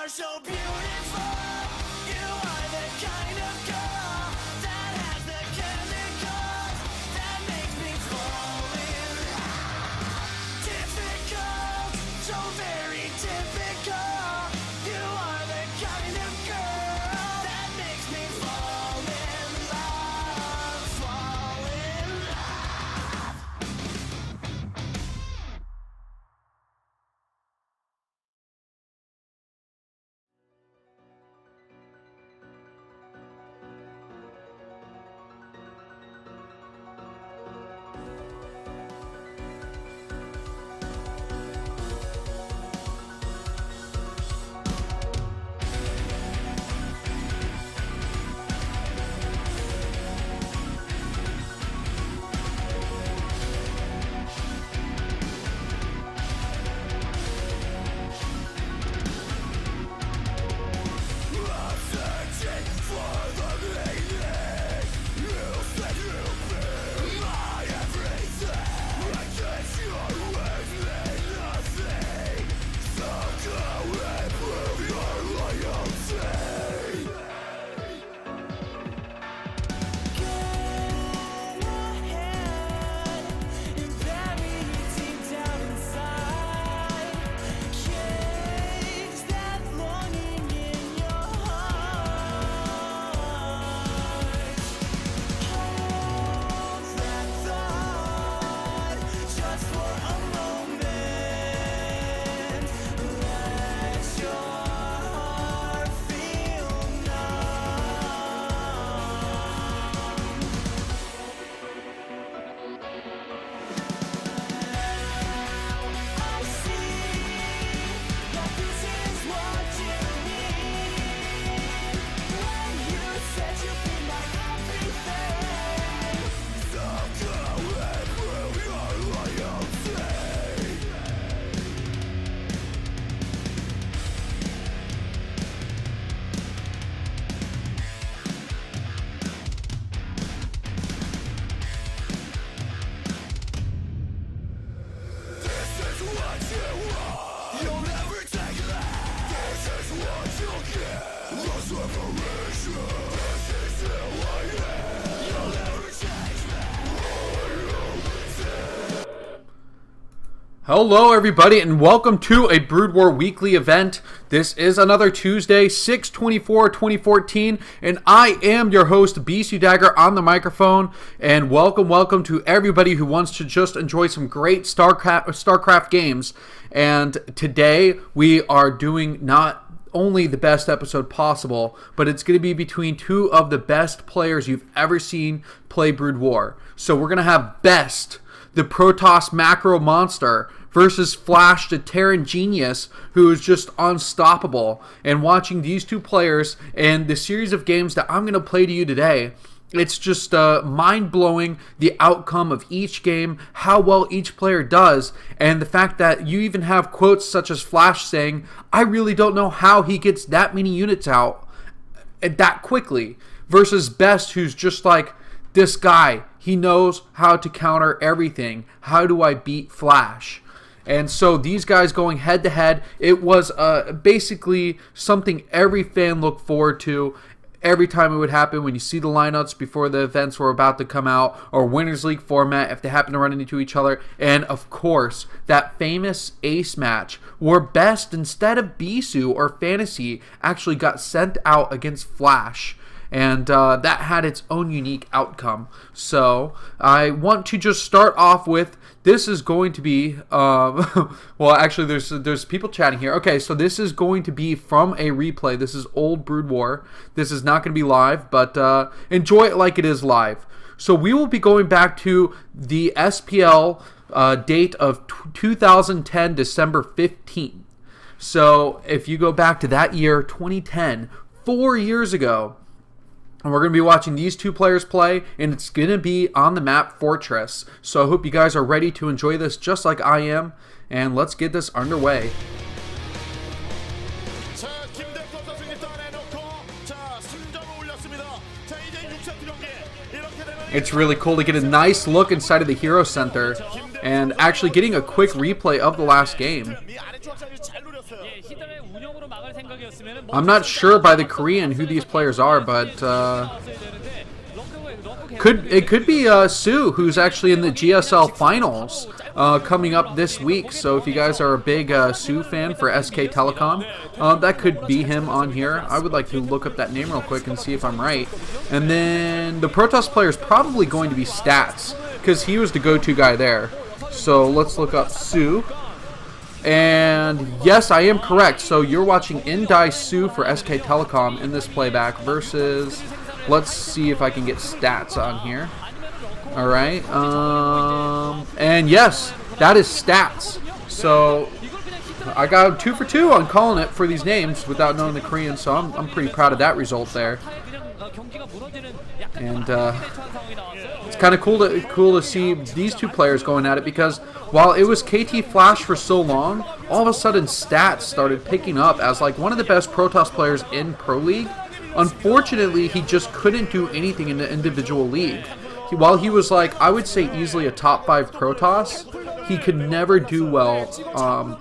So beautiful, you are the kind of girl that has the chemicals that makes me fall in love. Difficult, so very typical. You are the kind of girl that makes me fall in love, fall in love. Hello everybody and welcome to a Brood War weekly event. This is another Tuesday, 6/24/2014, and I am your host, BeSt on the microphone, and welcome to everybody who wants to just enjoy some great StarCraft games. And today we are doing not only the best episode possible, but it's going to be between two of the best players you've ever seen play Brood War. So we're going to have BeSt, the Protoss macro monster, versus Flash, the Terran genius, who is just unstoppable. And watching these two players and the series of games that I'm going to play to you today, it's just mind-blowing, the outcome of each game, how well each player does, and the fact that you even have quotes such as Flash saying, "I really don't know how he gets that many units out that quickly," versus BeSt, who's just like, this guy, He knows how to counter everything. How do I beat Flash? And so these guys going head to head, it was basically something every fan looked forward to. Every time it would happen, when you see the lineups before the events were about to come out, or Winners League format, if they happen to run into each other. And of course, that famous ace match where BeSt, instead of BeSt or Fantasy, actually got sent out against Flash. And that had its own unique outcome. So I want to just start off with, this is going to be, well, actually, there's people chatting here. Okay, so this is going to be from a replay. This is old Brood War. This is not going to be live, but enjoy it like it is live. So we will be going back to the SPL date of 2010, December 15th. So if you go back to that year, 2010, 4 years ago, and we're going to be watching these two players play, and it's going to be on the map Fortress. So I hope you guys are ready to enjoy this just like I am, and let's get this underway. It's really cool to get a nice look inside of the Hero Center, and actually getting a quick replay of the last game. I'm not sure by the Korean who these players are, but it could be Sue, who's actually in the GSL finals coming up this week. So if you guys are a big Sue fan for SK Telecom, that could be him on here. I would like to look up that name real quick and see if I'm right. And then the Protoss player is probably going to be Stats, because he was the go-to guy there. So let's look up Sue. And yes, I am correct. So you're watching Indai Sue for SK Telecom in this playback versus, let's see if I can get Stats on here. Alright, and yes, that is Stats. So I got 2 for 2 on calling it for these names without knowing the Korean, so I'm pretty proud of that result there. And it's kind of cool to see these two players going at it, because while it was KT Flash for so long, all of a sudden Stats started picking up as like one of the best Protoss players in Pro League. Unfortunately, he just couldn't do anything in the individual league. While he was like, I would say easily a top 5 Protoss, he could never do well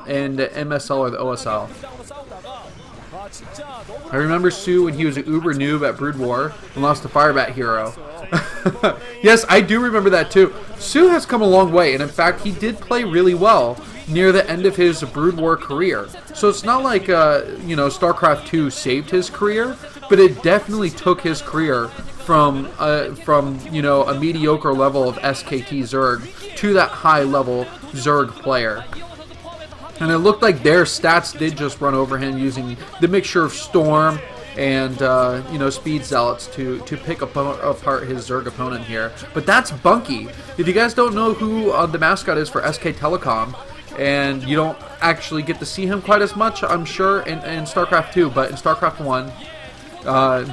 in the MSL or the OSL. I remember Sue when he was an uber noob at Brood War and lost to Firebat Hero. Yes, I do remember that too. Sue has come a long way, and in fact, he did play really well near the end of his Brood War career. So it's not like, StarCraft 2 saved his career, but it definitely took his career from a mediocre level of SKT Zerg to that high level Zerg player. And it looked like their Stats did just run over him using the mixture of Storm and Speed Zealots to pick apart his Zerg opponent here. But that's Bunky. If you guys don't know who the mascot is for SK Telecom, and you don't actually get to see him quite as much, I'm sure, in StarCraft 2, but in StarCraft 1,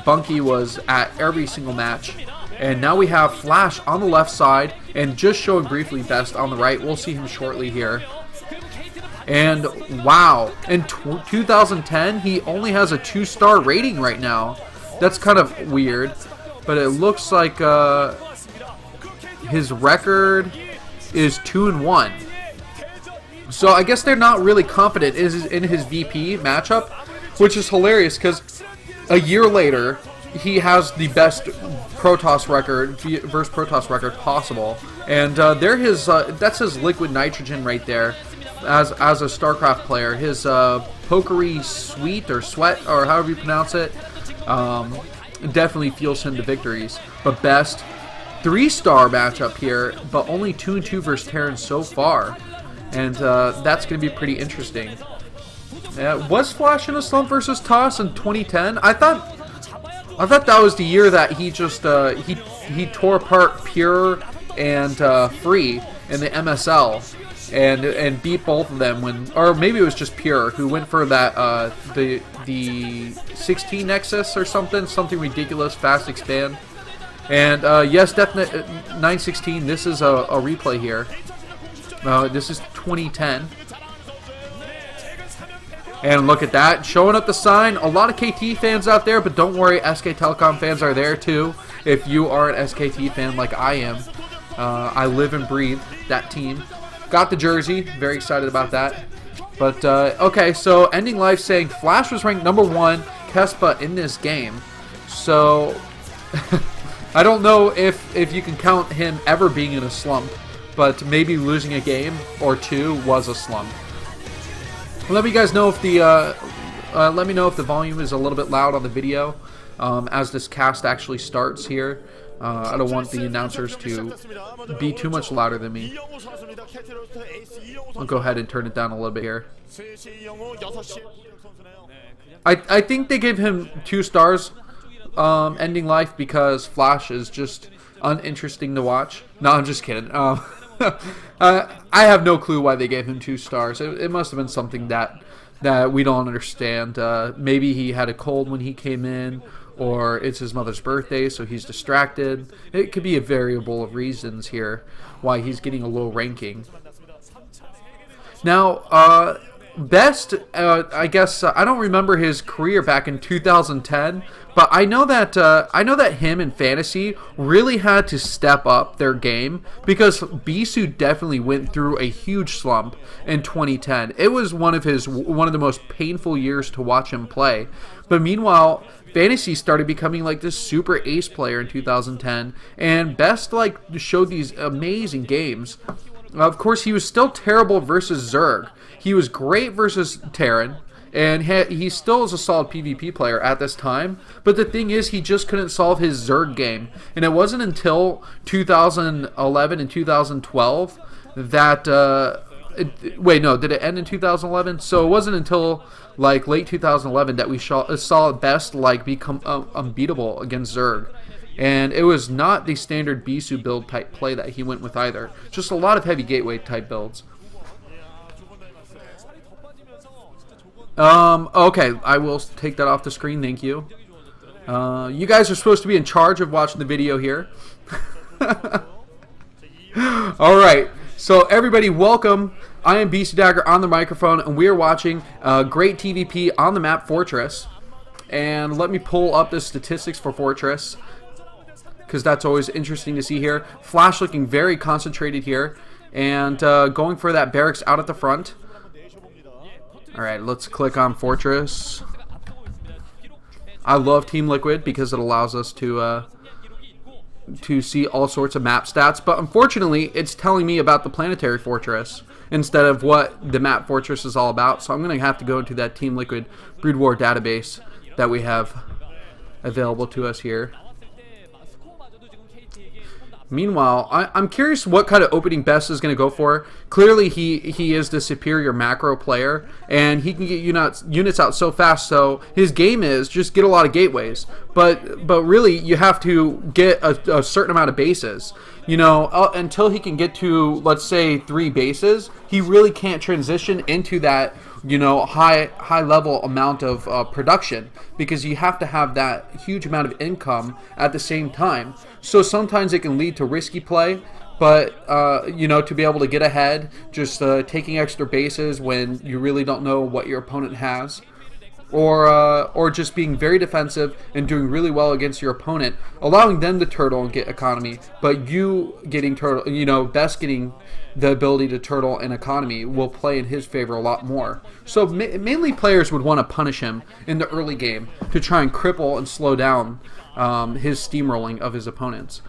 Bunky was at every single match. And now we have Flash on the left side, and just showing briefly BeSt on the right. We'll see him shortly here. And wow, in 2010, he only has a 2-star rating right now. That's kind of weird, but it looks like his record is 2-1. So I guess they're not really confident in his VP matchup, which is hilarious because a year later, he has the best Protoss record, versus Protoss record possible. And that's his liquid nitrogen right there. As a StarCraft player, his pokery sweet or sweat or however you pronounce it, definitely fuels him to victories. But BeSt, 3-star matchup here, but only 2-2 versus Terran so far, and that's going to be pretty interesting. Was Flash in a slump versus Toss in 2010? I thought that was the year that he just he tore apart Pure and Free in the MSL. And beat both of them or maybe it was just Pure who went for that the 16 Nexus or something ridiculous, fast expand. And yes, definitely 916. This is a replay here. This is 2010. And look at that, showing up the sign. A lot of KT fans out there, but don't worry, SK Telecom fans are there too. If you are an SKT fan like I am. I live and breathe that team. Got the jersey. Very excited about that. But, okay, so Ending Life saying Flash was ranked number 1, Kespa, in this game. So, I don't know if you can count him ever being in a slump, but maybe losing a game or two was a slump. Let me guys know if the let me know if the volume is a little bit loud on the video as this cast actually starts here. I don't want the announcers to be too much louder than me. I'll go ahead and turn it down a little bit here. I think they gave him 2 stars, Ending Life, because Flash is just uninteresting to watch. No, I'm just kidding. I have no clue why they gave him 2 stars. It must have been something that we don't understand. Maybe he had a cold when he came in, or it's his mother's birthday, so he's distracted. It could be a variable of reasons here why he's getting a low ranking. Now, BeSt, I guess I don't remember his career back in 2010, but I know that him and Fantasy really had to step up their game, because BeSt definitely went through a huge slump in 2010. It was one of the most painful years to watch him play. But meanwhile, Fantasy started becoming like this super ace player in 2010, and BeSt like showed these amazing games. Of course, he was still terrible versus Zerg. He was great versus Terran, and he still is a solid PvP player at this time. But the thing is, he just couldn't solve his Zerg game. And it wasn't until 2011 and 2012 that... wait, no, did it end in 2011? So it wasn't until like late 2011 that we saw BeSt like become unbeatable against Zerg. And it was not the standard BeSt build type play that he went with either. Just a lot of heavy gateway type builds. Okay, I will take that off the screen, thank you. You guys are supposed to be in charge of watching the video here. Alright, so everybody welcome. I am BeSt Dagger on the microphone, and we are watching great TVP on the map Fortress. And let me pull up the statistics for Fortress, because that's always interesting to see here. Flash looking very concentrated here, and going for that barracks out at the front. Alright, let's click on Fortress. I love Team Liquid because it allows us to see all sorts of map stats, but unfortunately it's telling me about the Planetary Fortress instead of what the map Fortress is all about. So I'm going to have to go into that Team Liquid Brood War database that we have available to us here. Meanwhile, I'm curious what kind of opening BeSt is going to go for. Clearly, he is the superior macro player, and he can get units out so fast. So his game is just get a lot of gateways. But really, you have to get a certain amount of bases. You know, until he can get to, let's say, 3 bases, he really can't transition into that, you know, high level amount of production, because you have to have that huge amount of income at the same time. So sometimes it can lead to risky play, but you know, to be able to get ahead, just taking extra bases when you really don't know what your opponent has, or just being very defensive and doing really well against your opponent, allowing them to turtle and get economy, but you getting turtle, you know, BeSt getting the ability to turtle and economy will play in his favor a lot more. So mainly players would want to punish him in the early game to try and cripple and slow down his steamrolling of his opponents.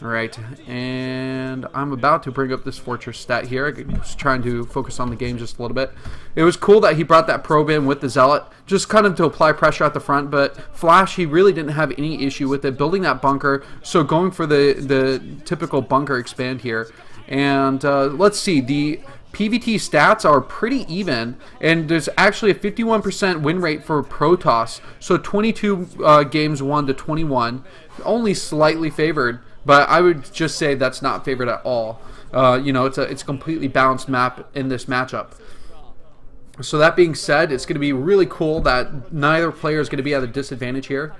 Alright, and I'm about to bring up this Fortress stat here. I was trying to focus on the game just a little bit. It was cool that he brought that probe in with the Zealot, just kind of to apply pressure at the front, but Flash, he really didn't have any issue with it, building that bunker, so going for the typical bunker expand here. And let's see, the PVT stats are pretty even, and there's actually a 51% win rate for Protoss, so 22 games won to 21, only slightly favored. But I would just say that's not favored at all. You know, it's a completely balanced map in this matchup. So that being said, it's going to be really cool that neither player is going to be at a disadvantage here.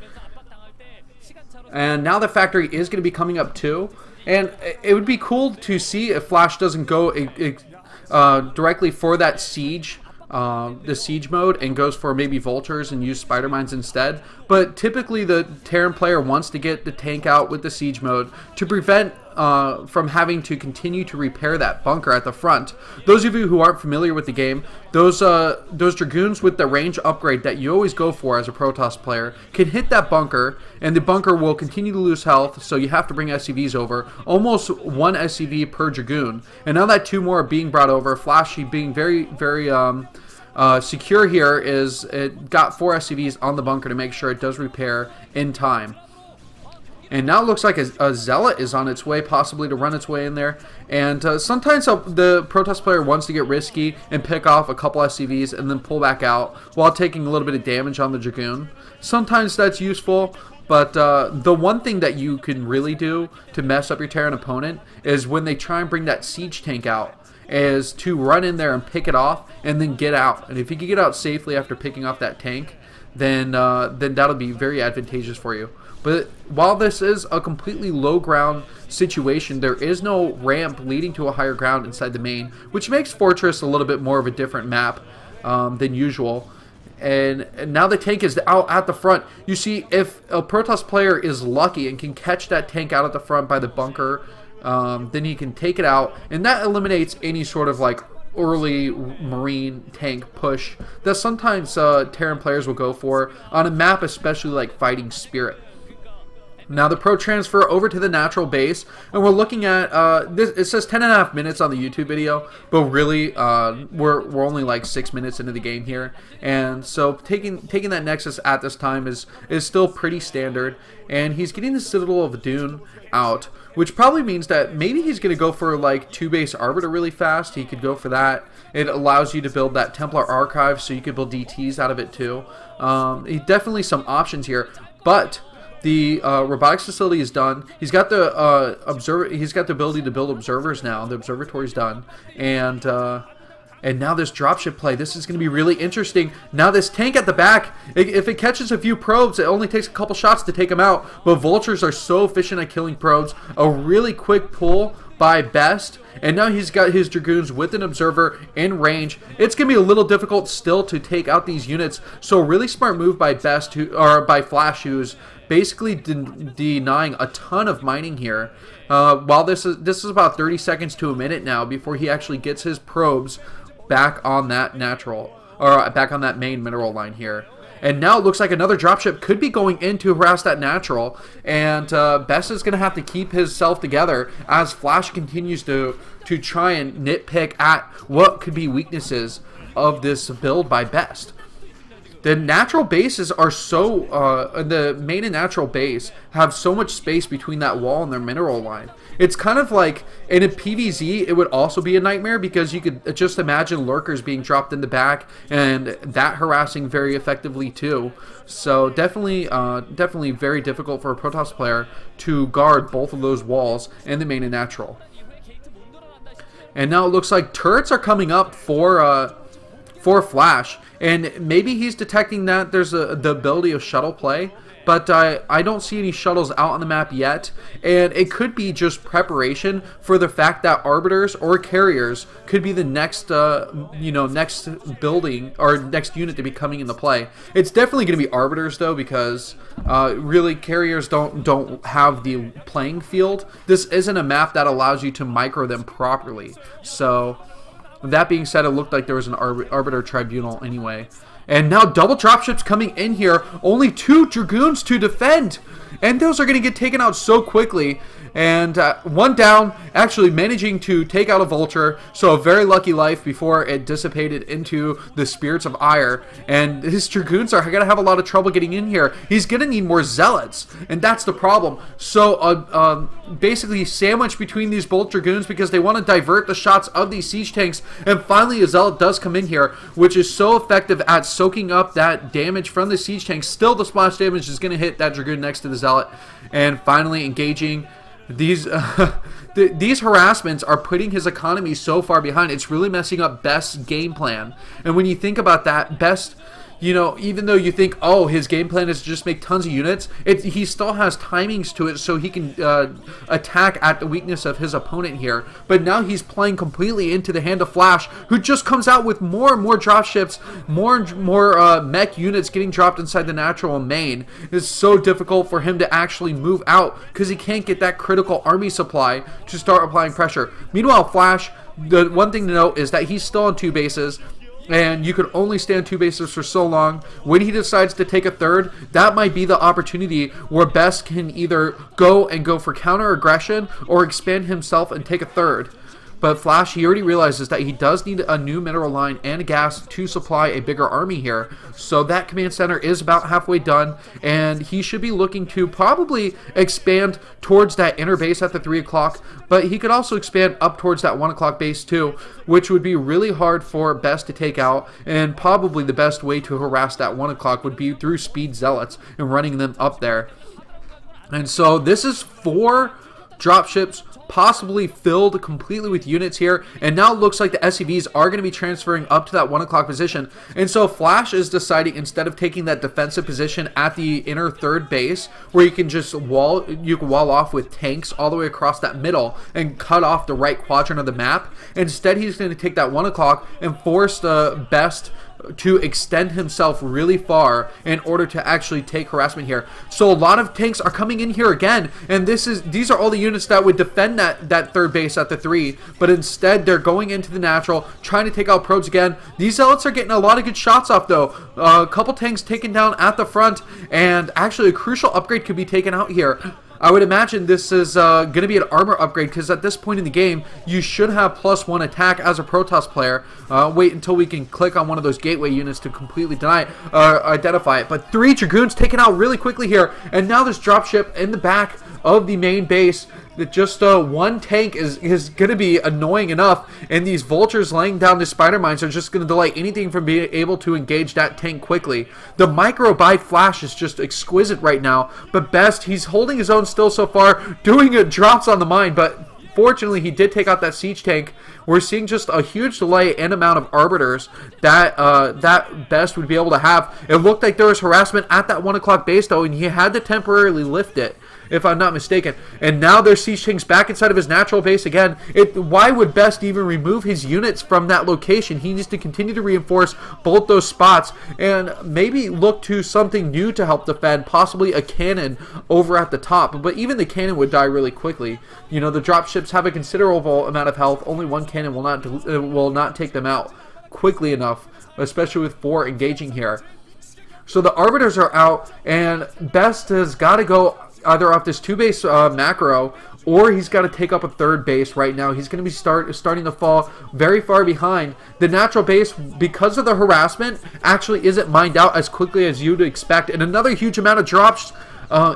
And now the factory is going to be coming up too. And it would be cool to see if Flash doesn't go directly for that siege the siege mode and goes for maybe vultures and use spider mines instead. But typically the Terran player wants to get the tank out with the siege mode to prevent from having to continue to repair that bunker at the front. Those of you who aren't familiar with the game, those Dragoons with the range upgrade that you always go for as a Protoss player can hit that bunker, and the bunker will continue to lose health, so you have to bring SCVs over. Almost one SCV per Dragoon. And now that 2 more are being brought over, Flashy being very, very secure here, is it got 4 SCVs on the bunker to make sure it does repair in time. And now it looks like a Zealot is on its way, possibly to run its way in there. And sometimes the Protoss player wants to get risky and pick off a couple SCVs and then pull back out while taking a little bit of damage on the Dragoon. Sometimes that's useful, but the one thing that you can really do to mess up your Terran opponent is when they try and bring that siege tank out, is to run in there and pick it off and then get out. And if you can get out safely after picking off that tank, then that'll be very advantageous for you. But while this is a completely low ground situation, there is no ramp leading to a higher ground inside the main, which makes Fortress a little bit more of a different map than usual. And now the tank is out at the front. You see, if a Protoss player is lucky and can catch that tank out at the front by the bunker, then he can take it out, and that eliminates any sort of like early marine tank push that sometimes Terran players will go for on a map, especially like Fighting Spirit. Now the pro transfer over to the natural base, and we're looking at this. It says 10.5 minutes on the YouTube video, but really we're only like 6 minutes into the game here, and so taking that Nexus at this time is still pretty standard. And he's getting the Citadel of Dune out, which probably means that maybe he's going to go for like 2 base Arbiter really fast. He could go for that. It allows you to build that Templar Archive, so you could build DTs out of it too. Definitely some options here, but the robotics facility is done. He's got the He's got the ability to build observers now. The observatory's done, and now this dropship play. This is going to be really interesting. Now this tank at the back, if it catches a few probes, it only takes a couple shots to take them out. But vultures are so efficient at killing probes. A really quick pull by BeSt, and now he's got his Dragoons with an observer in range. It's going to be a little difficult still to take out these units. So a really smart move by BeSt, or by Flash, who's basically denying a ton of mining here. While this is about 30 seconds to a minute now before he actually gets his probes back on that natural, or back on that main mineral line here. And now it looks like another dropship could be going in to harass that natural, and BeSt is going to have to keep himself together as Flash continues to try and nitpick at what could be weaknesses of this build by BeSt. The natural bases are so, the main and natural base have so much space between that wall and their mineral line. It's kind of like, in a PvZ, it would also be a nightmare because you could just imagine lurkers being dropped in the back and that harassing very effectively too. So definitely very difficult for a Protoss player to guard both of those walls in the main and natural. And now it looks like turrets are coming up for Flash, and maybe he's detecting that there's the ability of shuttle play, but I don't see any shuttles out on the map yet, and it could be just preparation for the fact that arbiters or carriers could be the next next building or next unit to be coming into play. It's definitely going to be arbiters though, because really carriers don't have the playing field. This isn't a map that allows you to micro them properly. So that being said, it looked like there was an Arbiter Tribunal anyway. And now double dropships coming in here. Only 2 Dragoons to defend. And those are going to get taken out so quickly. And one down, actually managing to take out a vulture. So a very lucky life before it dissipated into the Spirits of Ire. And his Dragoons are going to have a lot of trouble getting in here. He's going to need more Zealots. And that's the problem. So basically sandwiched between these bolt Dragoons because they want to divert the shots of these siege tanks. And finally a Zealot does come in here, which is so effective at soaking up that damage from the siege tanks. Still the splash damage is going to hit that Dragoon next to the Zealot. And finally engaging. These these harassments are putting his economy so far behind. It's really messing up BeSt's game plan. And when you think about that, BeSt, even though you think, oh, his game plan is to just make tons of units, he still has timings to it so he can attack at the weakness of his opponent here. But now he's playing completely into the hand of Flash, who just comes out with more and more dropships, more and more mech units getting dropped inside the natural main. It's so difficult for him to actually move out because he can't get that critical army supply to start applying pressure. Meanwhile, Flash, the one thing to note is that he's still on 2 bases. And you could only stay on 2 bases for so long. When he decides to take a third, that might be the opportunity where BeSt can either go for counter aggression or expand himself and take a third. But Flash, he already realizes that he does need a new mineral line and gas to supply a bigger army here. So that command center is about halfway done, and he should be looking to probably expand towards that inner base at the 3 o'clock, but he could also expand up towards that 1 o'clock base too, which would be really hard for BeSt to take out, and probably the best way to harass that 1 o'clock would be through speed zealots and running them up there. And so this is 4 dropships possibly filled completely with units here, and now it looks like the SCVs are going to be transferring up to that 1 o'clock position. And so Flash is deciding, instead of taking that defensive position at the inner third base where you can just wall off with tanks all the way across that middle and cut off the right quadrant of the map, instead he's going to take that 1 o'clock and force the BeSt to extend himself really far in order to actually take harassment here. So a lot of tanks are coming in here again, and these are all the units that would defend that third base at the 3, but instead they're going into the natural, trying to take out probes again. These zealots are getting a lot of good shots off though. A couple tanks taken down at the front, and actually a crucial upgrade could be taken out here. I would imagine this is going to be an armor upgrade, because at this point in the game, you should have +1 attack as a Protoss player. Wait until we can click on one of those gateway units to completely identify it. But 3 Dragoons taken out really quickly here, and now this dropship in the back of the main base. That just 1 tank is going to be annoying enough, and these vultures laying down the spider mines are just going to delay anything from being able to engage that tank quickly. The micro by Flash is just exquisite right now, but BeSt, he's holding his own still so far, doing drops on the mine, but fortunately he did take out that siege tank. We're seeing just a huge delay and amount of arbiters that BeSt would be able to have. It looked like there was harassment at that 1 o'clock base though, and he had to temporarily lift it, if I'm not mistaken. And now there's siege tanks back inside of his natural base again. Why would BeSt even remove his units from that location? He needs to continue to reinforce both those spots and maybe look to something new to help defend, possibly a cannon over at the top. But even the cannon would die really quickly. The dropships have a considerable amount of health. Only 1 cannon will not take them out quickly enough, especially with 4 engaging here. So the arbiters are out, and BeSt has got to go either off this 2-base macro, or he's got to take up a 3rd base right now. He's going to be starting to fall very far behind. The natural base, because of the harassment, actually isn't mined out as quickly as you'd expect, and another huge amount of drops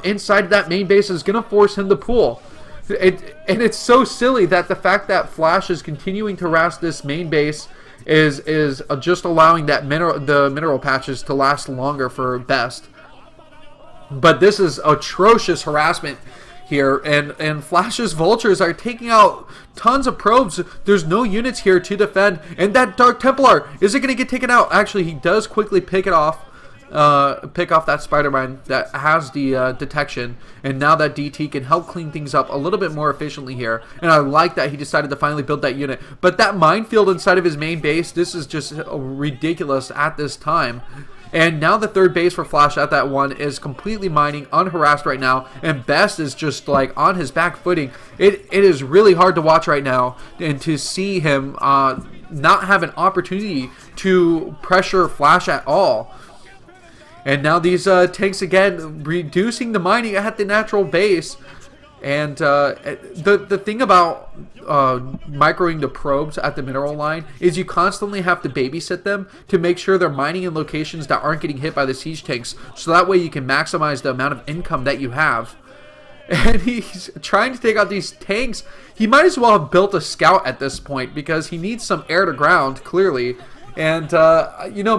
inside that main base is going to force him to pull. And it's so silly that the fact that Flash is continuing to harass this main base is just allowing the mineral patches to last longer for BeSt. But this is atrocious harassment here, and Flash's vultures are taking out tons of probes. There's no units here to defend, and that Dark Templar, is it going to get taken out? Actually, he does quickly pick off that spider mine that has the detection, and now that DT can help clean things up a little bit more efficiently here. And I like that he decided to finally build that unit. But that minefield inside of his main base, this is just ridiculous at this time. And now the 3rd base for Flash at that 1 is completely mining, unharassed right now, and BeSt is just like on his back footing. It is really hard to watch right now, and to see him not have an opportunity to pressure Flash at all. And now these tanks again reducing the mining at the natural base. And the thing about microing the probes at the mineral line is you constantly have to babysit them to make sure they're mining in locations that aren't getting hit by the siege tanks, so that way you can maximize the amount of income that you have. And he's trying to take out these tanks. He might as well have built a scout at this point, because he needs some air to ground, clearly. And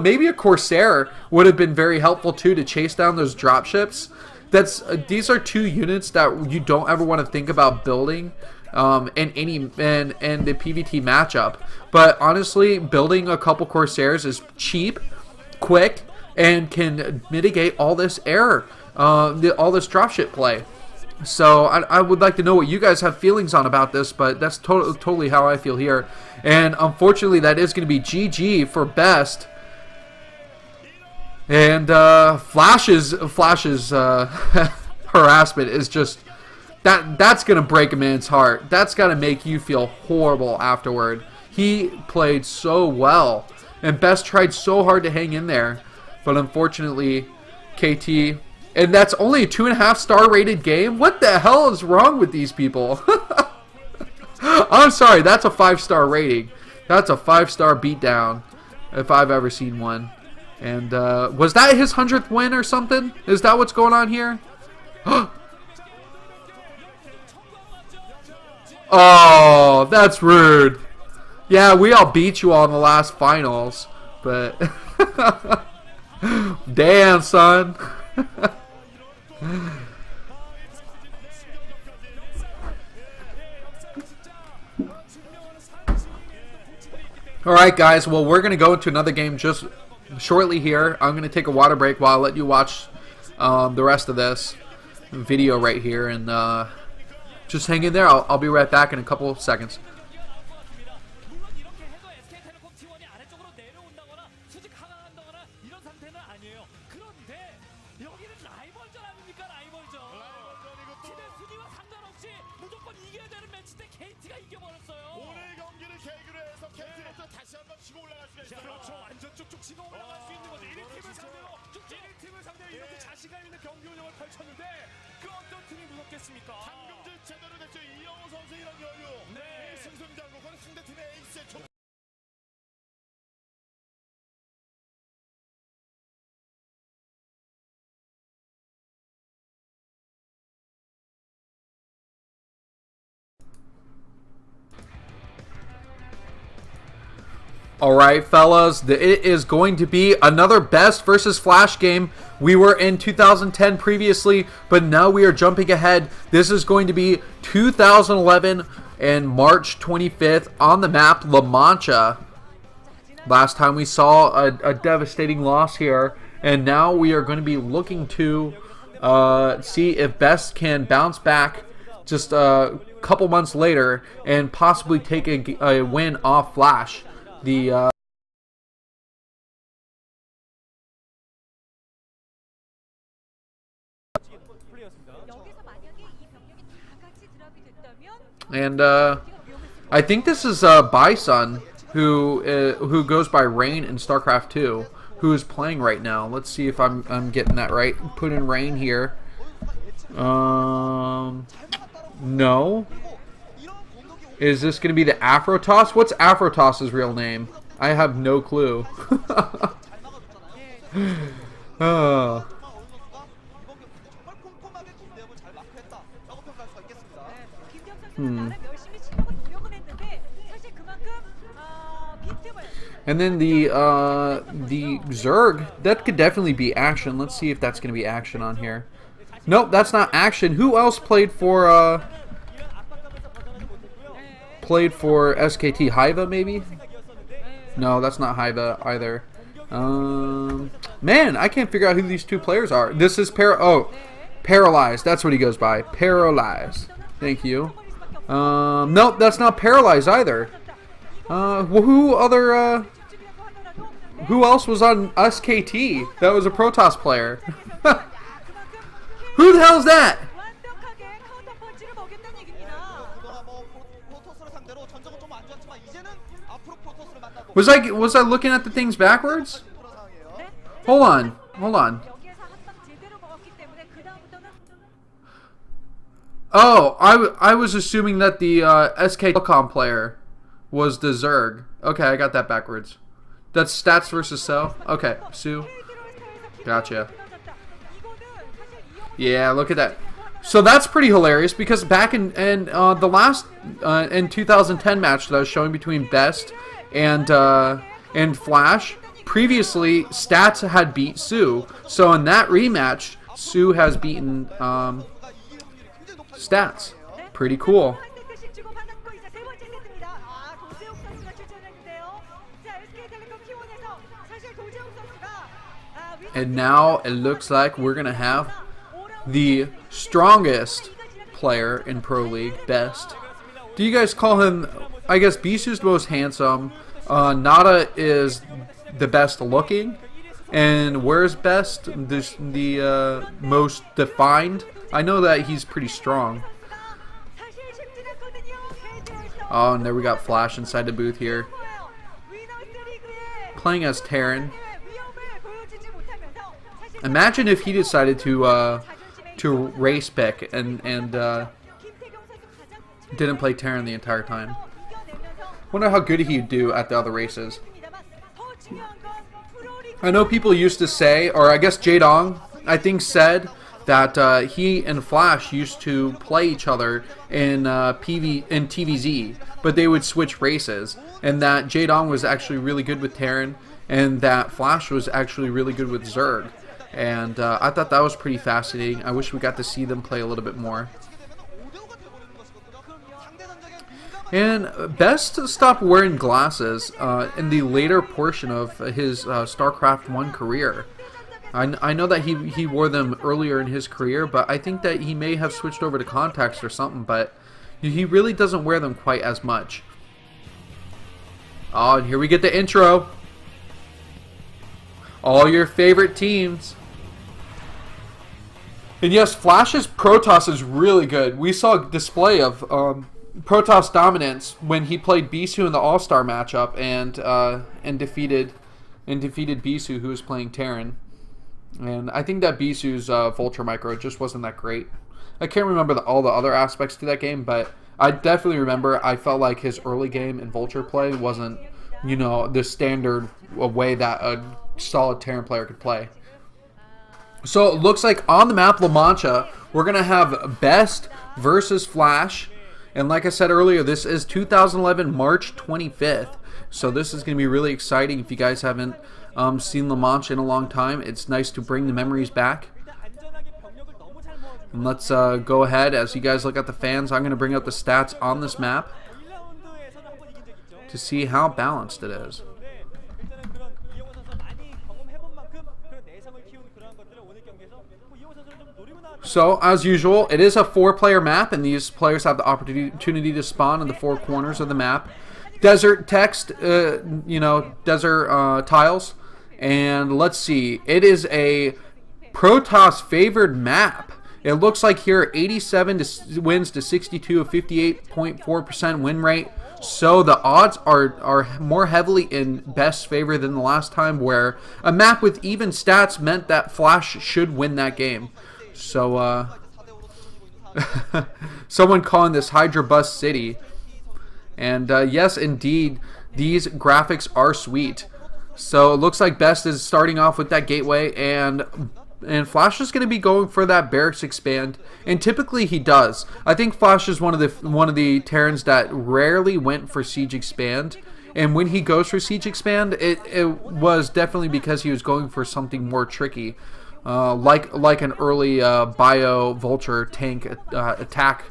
maybe a Corsair would have been very helpful too, to chase down those dropships. These are 2 units that you don't ever want to think about building in the PvT matchup. But honestly, building a couple Corsairs is cheap, quick, and can mitigate all this error, all this dropship play. So I would like to know what you guys have feelings on about this, but that's totally how I feel here. And unfortunately, that is going to be GG for BeSt. And Flash's harassment is just that's going to break a man's heart. That's got to make you feel horrible afterward. He played so well, and BeSt tried so hard to hang in there, but unfortunately, KT. And that's only a 2.5-star rated game? What the hell is wrong with these people? I'm sorry, that's a 5-star rating. That's a 5-star beatdown, if I've ever seen one. And was that his 100th win or something? Is that what's going on here? Oh, that's rude. Yeah, we all beat you all in the last finals, but damn, son. Alright guys, well we're going to go into another game just shortly here. I'm going to take a water break while I let you watch the rest of this video right here, and just hang in there. I'll be right back in a couple of seconds. 그렇죠. 완전 쭉쭉 치고 올라갈 수 있는 거죠. 1팀을 상대로 이렇게 자신감 있는 경기 운영을 펼쳤는데 그 어떤 팀이 무섭겠습니까? 방금 제대로 됐죠. 이영호 선수 이런 여유. 네. 승승장구는 상대팀의 에이스의 Alright fellas, it is going to be another BeSt versus Flash game. We were in 2010 previously, but now we are jumping ahead. This is going to be 2011 and March 25th on the map La Mancha. Last time we saw a devastating loss here, and now we are going to be looking to see if BeSt can bounce back just a couple months later and possibly take a win off Flash. I think this is BeSt, who goes by Rain in StarCraft 2, who is playing right now. Let's see if I'm getting that right. Put in Rain here. No. Is this going to be the Afrotoss? What's Afrotoss's real name? I have no clue. Oh. And then the Zerg, that could definitely be action. Let's see if that's going to be action on here. Nope, that's not action. Who else played for SKT? Hiva, maybe? No, that's not Hiva either. Man, I can't figure out who these two players are. This is Paralyzed. That's what he goes by. Paralyzed. Thank you. Nope, that's not Paralyzed either. Who else was on SKT? That was a Protoss player. Who the hell's that? Was I looking at the things backwards? Hold on. Oh, I was assuming that the SK Telecom player was the Zerg. Okay, I got that backwards. That's Stats versus Cell. Okay, Sue. Gotcha. Yeah, look at that. So that's pretty hilarious because back in the last in 2010 match that I was showing between BeSt and Flash, previously Stats had beat Sue. So in that rematch, Sue has beaten Stats. Pretty cool. And now it looks like we're going to have the strongest player in Pro League, BeSt. Do you guys call him, I guess BeSt's the most handsome. Nada is the best looking. And where's BeSt? The most defined. I know that he's pretty strong. Oh, and there we got Flash inside the booth here. Playing as Terran. Imagine if he decided to race pick and didn't play Terran the entire time. Wonder how good he'd do at the other races. I know people used to say, or I guess Jaedong, I think, said that he and Flash used to play each other in TVZ, but they would switch races, and that Jaedong was actually really good with Terran, and that Flash was actually really good with Zerg. And I thought that was pretty fascinating. I wish we got to see them play a little bit more. And BeSt stopped wearing glasses in the later portion of his StarCraft 1 career. I know that he wore them earlier in his career, but I think that he may have switched over to contacts or something, but he really doesn't wear them quite as much. Oh, and here we get the intro. All your favorite teams. And yes, Flash's Protoss is really good. We saw a display of Protoss dominance when he played BeSt in the All-Star matchup and defeated BeSt, who was playing Terran. And I think that BeSt's Vulture Micro just wasn't that great. I can't remember all the other aspects to that game, but I definitely remember I felt like his early game in Vulture play wasn't, you know, the standard way that a solid Terran player could play. So it looks like on the map La Mancha, we're going to have BeSt versus Flash. And like I said earlier, this is 2011 March 25th. So this is going to be really exciting. If you guys haven't seen La Mancha in a long time, it's nice to bring the memories back. And let's go ahead. As you guys look at the fans, I'm going to bring up the stats on this map to see how balanced it is. So, as usual, it is a 4-player map, and these players have the opportunity to spawn in the 4 corners of the map. Desert text, desert tiles. And let's see, it is a Protoss favored map. It looks like here 87 wins to 62, a 58.4% win rate. So the odds are more heavily in BeSt's favor than the last time, where a map with even stats meant that Flash should win that game. So, someone calling this Hydra Bus City. And yes, indeed, these graphics are sweet. So it looks like BeSt is starting off with that gateway, and Flash is going to be going for that barracks expand, and typically he does. I think Flash is one of the Terrans that rarely went for siege expand, and when he goes for siege expand, it was definitely because he was going for something more tricky, like an early bio vulture tank attack.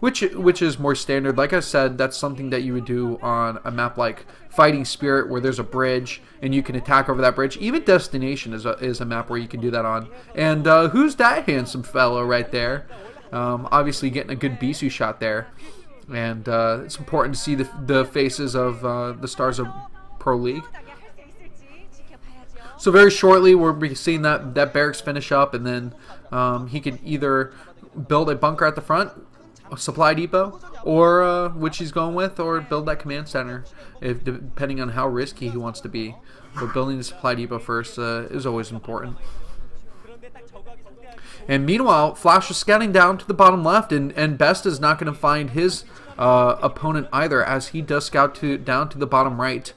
Which is more standard. Like I said, that's something that you would do on a map like Fighting Spirit, where there's a bridge and you can attack over that bridge. Even Destination is a map where you can do that on. And who's that handsome fellow right there? Obviously getting a good BeSt shot there. And it's important to see the faces of the stars of Pro League. So very shortly, we'll be seeing that barracks finish up, and then he could either build a bunker at the front, a supply depot, or which he's going with, or build that command center, depending on how risky he wants to be. But building the supply depot first is always important. And meanwhile, Flash is scouting down to the bottom left, and BeSt is not going to find his opponent either, as he does scout down to the bottom right.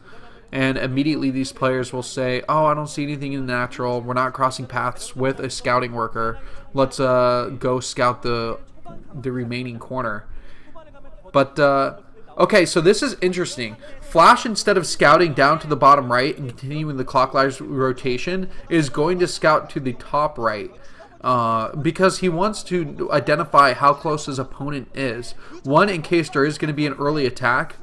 And immediately these players will say, oh, I don't see anything in the natural. We're not crossing paths with a scouting worker. Let's go scout the remaining corner. But okay, so this is interesting. Flash, instead of scouting down to the bottom right and continuing the clockwise rotation, is going to scout to the top right, because he wants to identify how close his opponent is. One, in case there is going to be an early attack,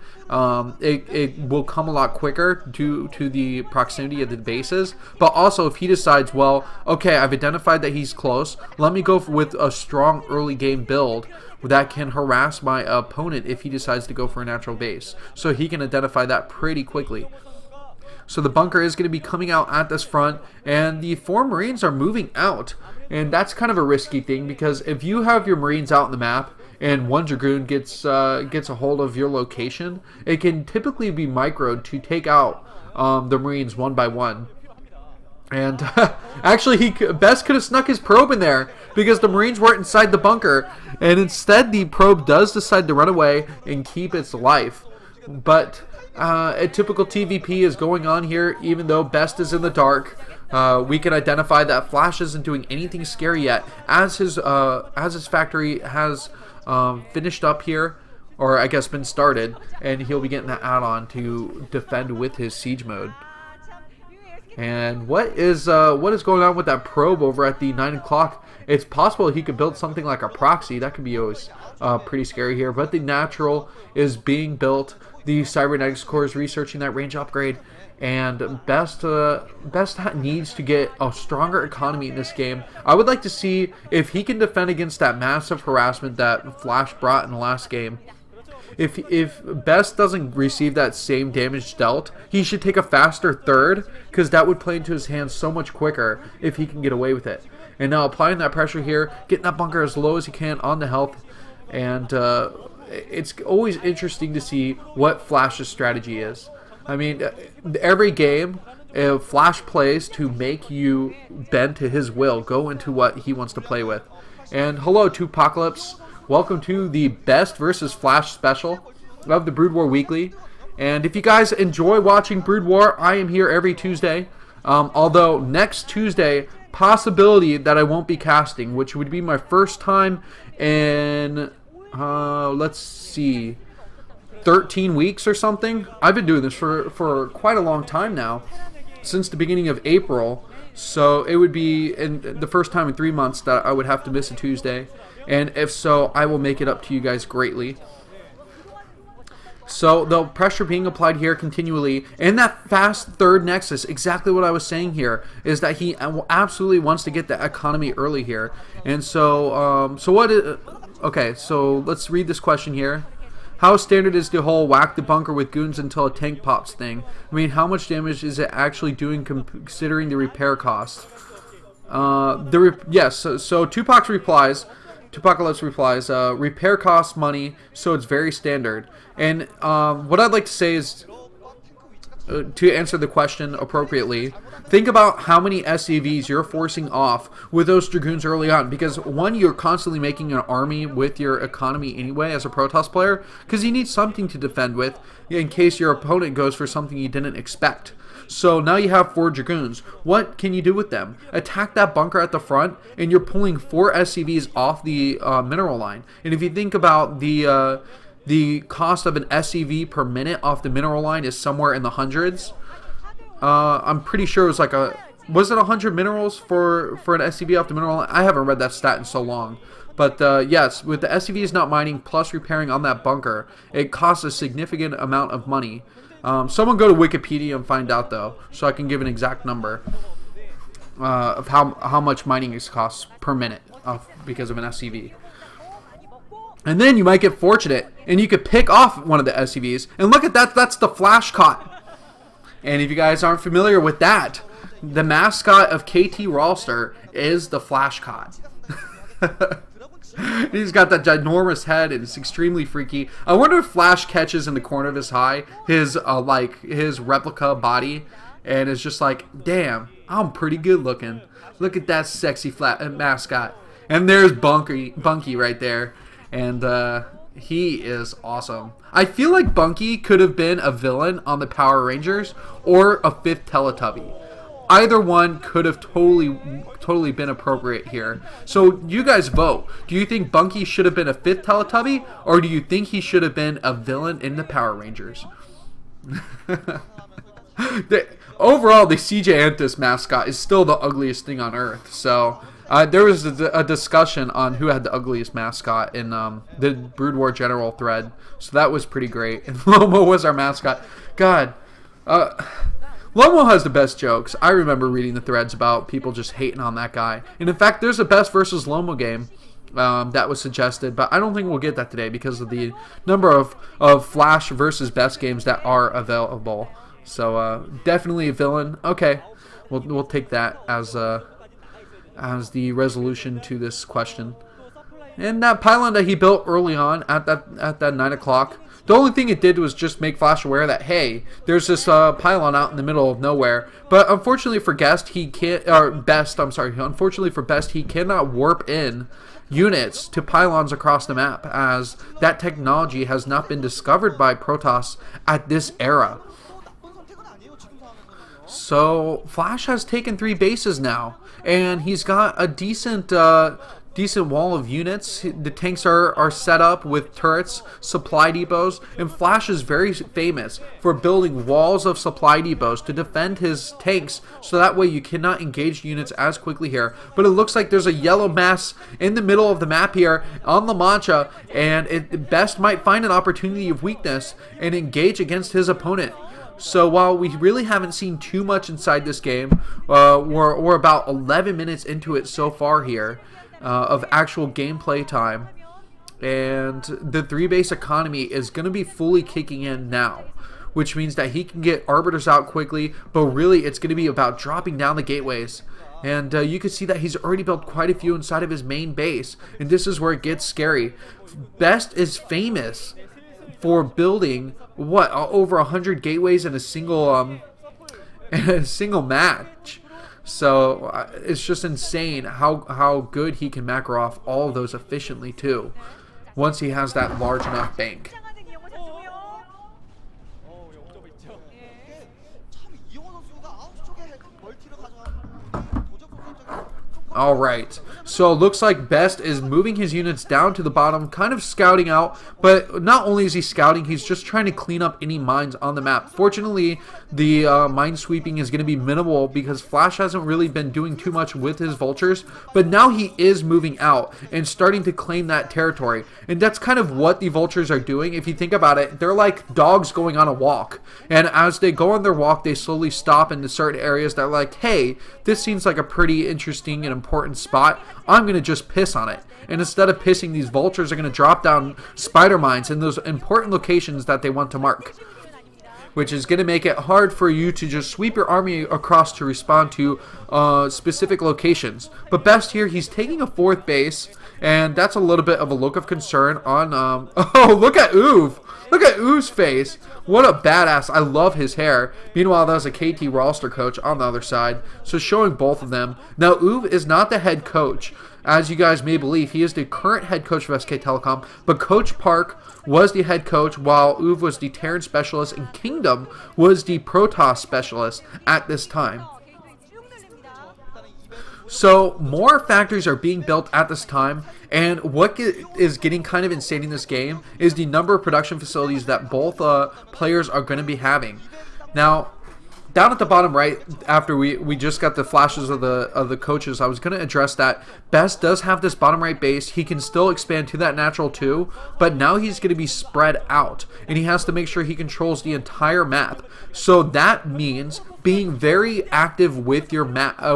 it will come a lot quicker due to the proximity of the bases. But also, if he decides, well, okay, I've identified that he's close, let me go with a strong early game build that can harass my opponent if he decides to go for a natural base. So he can identify that pretty quickly. So the bunker is going to be coming out at this front, and the 4 Marines are moving out. And that's kind of a risky thing, because if you have your Marines out on the map and 1 Dragoon gets a hold of your location, it can typically be microed to take out the Marines one by one. And actually, BeSt could have snuck his probe in there because the Marines weren't inside the bunker. And instead, the probe does decide to run away and keep its life. But a typical TVP is going on here, even though BeSt is in the dark. We can identify that Flash isn't doing anything scary yet, as his factory has finished up here, or I guess been started, and he'll be getting that add-on to defend with his siege mode. And what is going on with that probe over at the 9 o'clock? It's possible he could build something like a proxy. That could be always pretty scary here. But the natural is being built. The cybernetics core is researching that range upgrade. And BeSt needs to get a stronger economy in this game. I would like to see if he can defend against that massive harassment that Flash brought in the last game. If BeSt doesn't receive that same damage dealt, he should take a faster third, because that would play into his hands so much quicker if he can get away with it. And now applying that pressure here, getting that bunker as low as he can on the health, and it's always interesting to see what Flash's strategy is. I mean, every game, if Flash plays to make you bend to his will, go into what he wants to play with. And hello, Tupacalypse. Welcome to the BeSt versus Flash special of the Brood War Weekly. And if you guys enjoy watching Brood War, I am here every Tuesday. Although next Tuesday, possibility that I won't be casting, which would be my first time in, let's see, 13 weeks or something. I've been doing this for quite a long time now, since the beginning of April. So it would be the first time in 3 months that I would have to miss a Tuesday. And if so, I will make it up to you guys greatly. So the pressure being applied here continually, and that fast third nexus, exactly what I was saying here, is that he absolutely wants to get the economy early here. And so, okay, so let's read this question here. How standard is the whole whack the bunker with goons until a tank pops thing? I mean, how much damage is it actually doing considering the repair cost? Yes, so Tupacalypse replies, repair costs money, so it's very standard. And what I'd like to say is, to answer the question appropriately, think about how many SCVs you're forcing off with those Dragoons early on. Because, one, you're constantly making an army with your economy anyway as a Protoss player, because you need something to defend with in case your opponent goes for something you didn't expect. So now you have 4 Dragoons. What can you do with them? Attack that bunker at the front, and you're pulling 4 SCVs off the mineral line. And if you think about the cost of an SCV per minute off the mineral line is somewhere in the hundreds. I'm pretty sure it was like was it 100 minerals for an SCV off the mineral line? I haven't read that stat in so long. But yes, with the SCVs not mining plus repairing on that bunker, it costs a significant amount of money. Someone go to Wikipedia and find out, though, so I can give an exact number of how much mining costs per minute because of an SCV. And then you might get fortunate, and you could pick off one of the SCVs. And look at that, that's the Flash Cot. And if you guys aren't familiar with that, the mascot of KT Rawlster is the Flash Cot. He's got that ginormous head, and it's extremely freaky. I wonder if Flash catches in the corner of his eye his replica body, and is just like, damn, I'm pretty good looking. Look at that sexy mascot. And there's Bunky right there. And he is awesome. I feel like Bunky could have been a villain on the Power Rangers or a 5th Teletubby. Either one could have totally been appropriate here. So you guys vote. Do you think Bunky should have been a 5th Teletubby, or do you think he should have been a villain in the Power Rangers? Overall, the CJ Anthus mascot is still the ugliest thing on Earth. So There was a discussion on who had the ugliest mascot in the Brood War General thread, so that was pretty great. And Lomo was our mascot. God, Lomo has the best jokes. I remember reading the threads about people just hating on that guy. And in fact, there's a BeSt versus Lomo game that was suggested, but I don't think we'll get that today because of the number of Flash versus BeSt games that are available. So definitely a villain. Okay, we'll take that as the resolution to this question. And that pylon that he built early on at that 9 o'clock, the only thing it did was just make Flash aware that, hey, there's this pylon out in the middle of nowhere. But unfortunately for BeSt, he cannot warp in units to pylons across the map, as that technology has not been discovered by Protoss at this era. So Flash has taken 3 bases now, and he's got a decent wall of units. The tanks are set up with turrets, supply depots, and Flash is very famous for building walls of supply depots to defend his tanks, so that way you cannot engage units as quickly here. But it looks like there's a yellow mass in the middle of the map here on La Mancha, and BeSt might find an opportunity of weakness and engage against his opponent. So while we really haven't seen too much inside this game, we're about 11 minutes into it so far here of actual gameplay time, and the 3-base economy is going to be fully kicking in now, which means that he can get arbiters out quickly, but really it's going to be about dropping down the gateways. And you can see that he's already built quite a few inside of his main base, and this is where it gets scary. BeSt is famous for building over 100 gateways in a single match. So it's just insane how good he can macro off all of those efficiently too, once he has that large enough bank. Alright, so it looks like BeSt is moving his units down to the bottom, kind of scouting out, but not only is he scouting, he's just trying to clean up any mines on the map. Fortunately, the mine sweeping is going to be minimal because Flash hasn't really been doing too much with his vultures, but now he is moving out and starting to claim that territory, and that's kind of what the vultures are doing. If you think about it, they're like dogs going on a walk, and as they go on their walk, they slowly stop into certain areas that are like, hey, this seems like a pretty interesting and important spot. I'm going to just piss on it. And instead of pissing, these vultures are going to drop down spider mines in those important locations that they want to mark, which is going to make it hard for you to just sweep your army across to respond to specific locations. But BeSt here, he's taking a 4th base, and that's a little bit of a look of concern on oh, look at Uv. Look at U's face. What a badass. I love his hair. Meanwhile, there's a KT roster coach on the other side. So showing both of them. Now, Uv is not the head coach. As you guys may believe, he is the current head coach of SK Telecom. But Coach Park was the head coach, while Uv was the Terran specialist, and Kingdom was the Protoss specialist at this time. So more factories are being built at this time, and what is getting kind of insane in this game is the number of production facilities that both players are going to be having. Now, down at the bottom right, after we just got the flashes of the coaches, I was going to address that BeSt does have this bottom right base. He can still expand to that natural 2, but now he's going to be spread out, and he has to make sure he controls the entire map. So that means being very active with your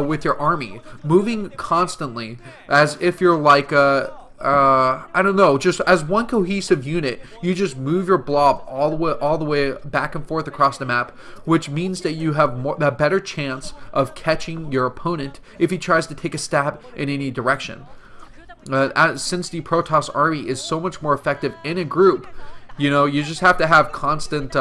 with your army, moving constantly as if you're like I don't know, just as one cohesive unit. You just move your blob all the way back and forth across the map, which means that you have a better chance of catching your opponent if he tries to take a stab in any direction. Since the Protoss army is so much more effective in a group, you know, you just have to have constant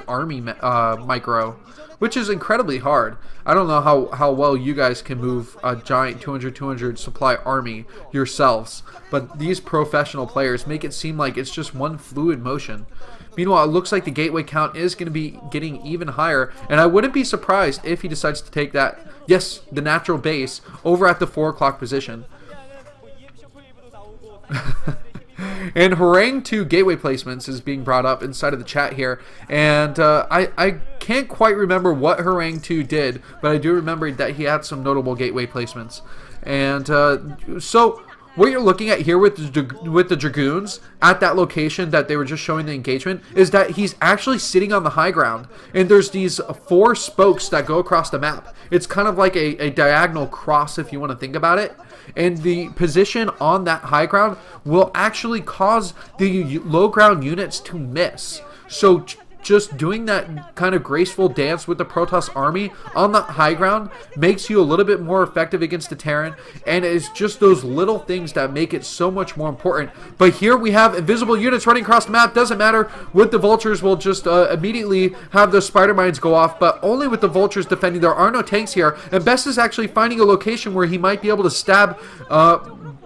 army micro, which is incredibly hard. I don't know how well you guys can move a giant 200 supply army yourselves, but these professional players make it seem like it's just one fluid motion. Meanwhile, it looks like the gateway count is going to be getting even higher, and I wouldn't be surprised if he decides to take that, yes, the natural base, over at the 4 o'clock position. And Harangue 2 gateway placements is being brought up inside of the chat here, and I can't quite remember what Harangue 2 did, but I do remember that he had some notable gateway placements. And so what you're looking at here with the Dragoons at that location that they were just showing the engagement is that he's actually sitting on the high ground, and there's these 4 spokes that go across the map. It's kind of like a diagonal cross if you want to think about it. And the position on that high ground will actually cause the low ground units to miss. So just doing that kind of graceful dance with the Protoss army on the high ground makes you a little bit more effective against the Terran, and it's just those little things that make it so much more important. But here we have invisible units running across the map. Doesn't matter. With the Vultures, we'll just immediately have those Spider Mines go off, but only with the Vultures defending. There are no tanks here, and BeSt is actually finding a location where he might be able to stab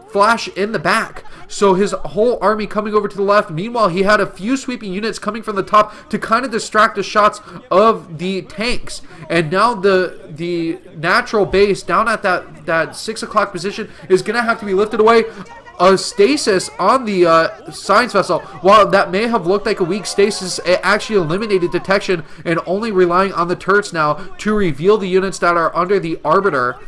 Flash in the back. So his whole army coming over to the left. Meanwhile, he had a few sweeping units coming from the top to kind of distract the shots of the tanks. And now the natural base down at that 6 o'clock position is going to have to be lifted away. A stasis on the science vessel. While that may have looked like a weak stasis, it actually eliminated detection and only relying on the turrets now to reveal the units that are under the Arbiter.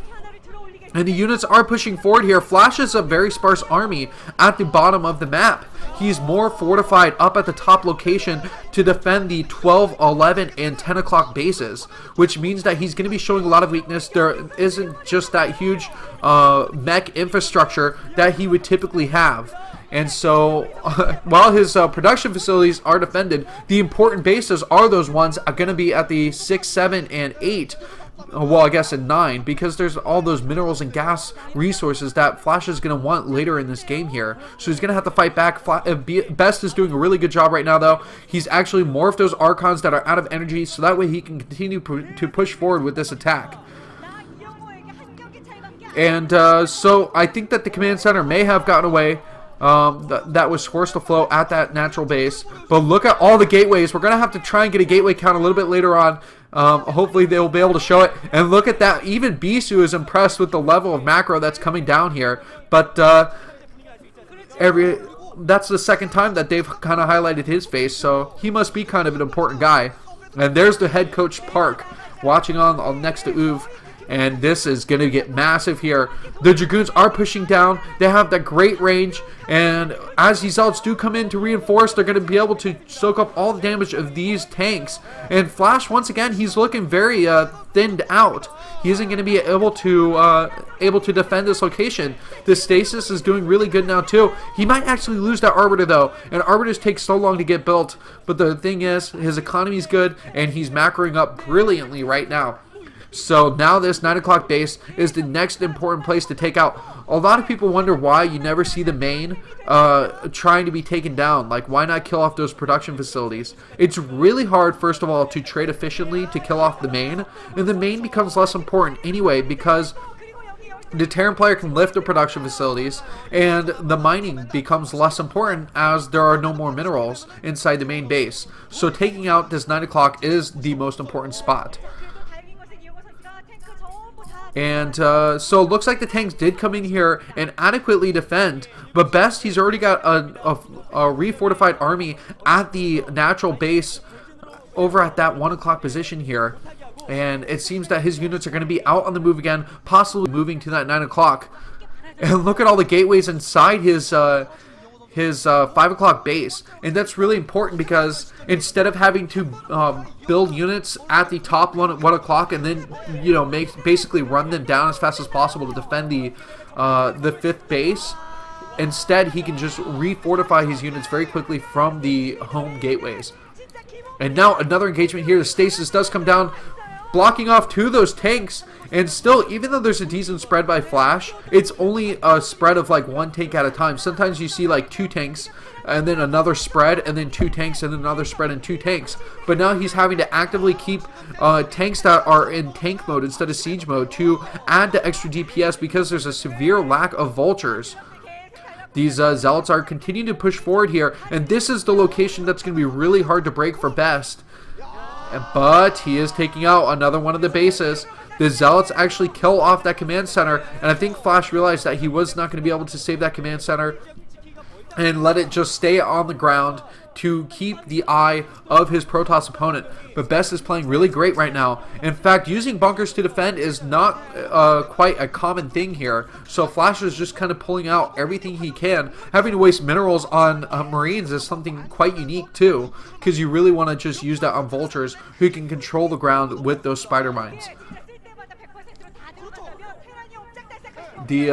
And the units are pushing forward here. Flash is a very sparse army at the bottom of the map. He's more fortified up at the top location to defend the 12, 11, and 10 o'clock bases, which means that he's going to be showing a lot of weakness. There isn't just that huge mech infrastructure that he would typically have. And so, while his production facilities are defended, the important bases are those ones are going to be at the 6, 7, and 8. Well, I guess in 9, because there's all those minerals and gas resources that Flash is going to want later in this game here. So he's going to have to fight back. BeSt is doing a really good job right now, though. He's actually morphed those Archons that are out of energy, so that way he can continue to push forward with this attack. And so I think that the command center may have gotten away. That was forced to flow at that natural base. But look at all the gateways. We're going to have to try and get a gateway count a little bit later on. Hopefully they'll be able to show it. And look at that. Even BeSt is impressed with the level of macro that's coming down here. But that's the second time that they've kind of highlighted his face. So he must be kind of an important guy. And there's the head coach Park watching on next to Uv. And this is going to get massive here. The Dragoons are pushing down. They have that great range. And as these Zealots do come in to reinforce, they're going to be able to soak up all the damage of these tanks. And Flash, once again, he's looking very thinned out. He isn't going to be able to defend this location. The stasis is doing really good now, too. He might actually lose that Arbiter, though. And Arbiters take so long to get built. But the thing is, his economy is good, and he's macroing up brilliantly right now. So now this 9 o'clock base is the next important place to take out. A lot of people wonder why you never see the main trying to be taken down. Like, why not kill off those production facilities? It's really hard, first of all, to trade efficiently to kill off the main. And the main becomes less important anyway because the Terran player can lift the production facilities, and the mining becomes less important as there are no more minerals inside the main base. So taking out this 9 o'clock is the most important spot. And so it looks like the tanks did come in here and adequately defend. But BeSt, he's already got a refortified army at the natural base over at that 1 o'clock position here. And it seems that his units are going to be out on the move again, possibly moving to that 9 o'clock. And look at all the gateways inside his 5 o'clock base. And that's really important because instead of having to build units at the top 1 o'clock and then, you know, basically run them down as fast as possible to defend the 5th base, instead he can just refortify his units very quickly from the home gateways. And now another engagement here. The stasis does come down, blocking off 2 of those tanks. And still, even though there's a decent spread by Flash, it's only a spread of like 1 tank at a time. Sometimes you see like 2 tanks and then another spread and then 2 tanks and then another spread and 2 tanks. But now he's having to actively keep tanks that are in tank mode instead of siege mode to add the extra DPS because there's a severe lack of vultures. These Zealots are continuing to push forward here, and this is the location that's going to be really hard to break for BeSt. But he is taking out another one of the bases. The Zealots actually kill off that command center, and I think Flash realized that he was not going to be able to save that command center. and let it just stay on the ground to keep the eye of his Protoss opponent. But BeSt is playing really great right now. In fact, using bunkers to defend is not quite a common thing here. So Flash is just kind of pulling out everything he can. Having to waste minerals on Marines is something quite unique too, because you really want to just use that on Vultures who can control the ground with those spider mines. The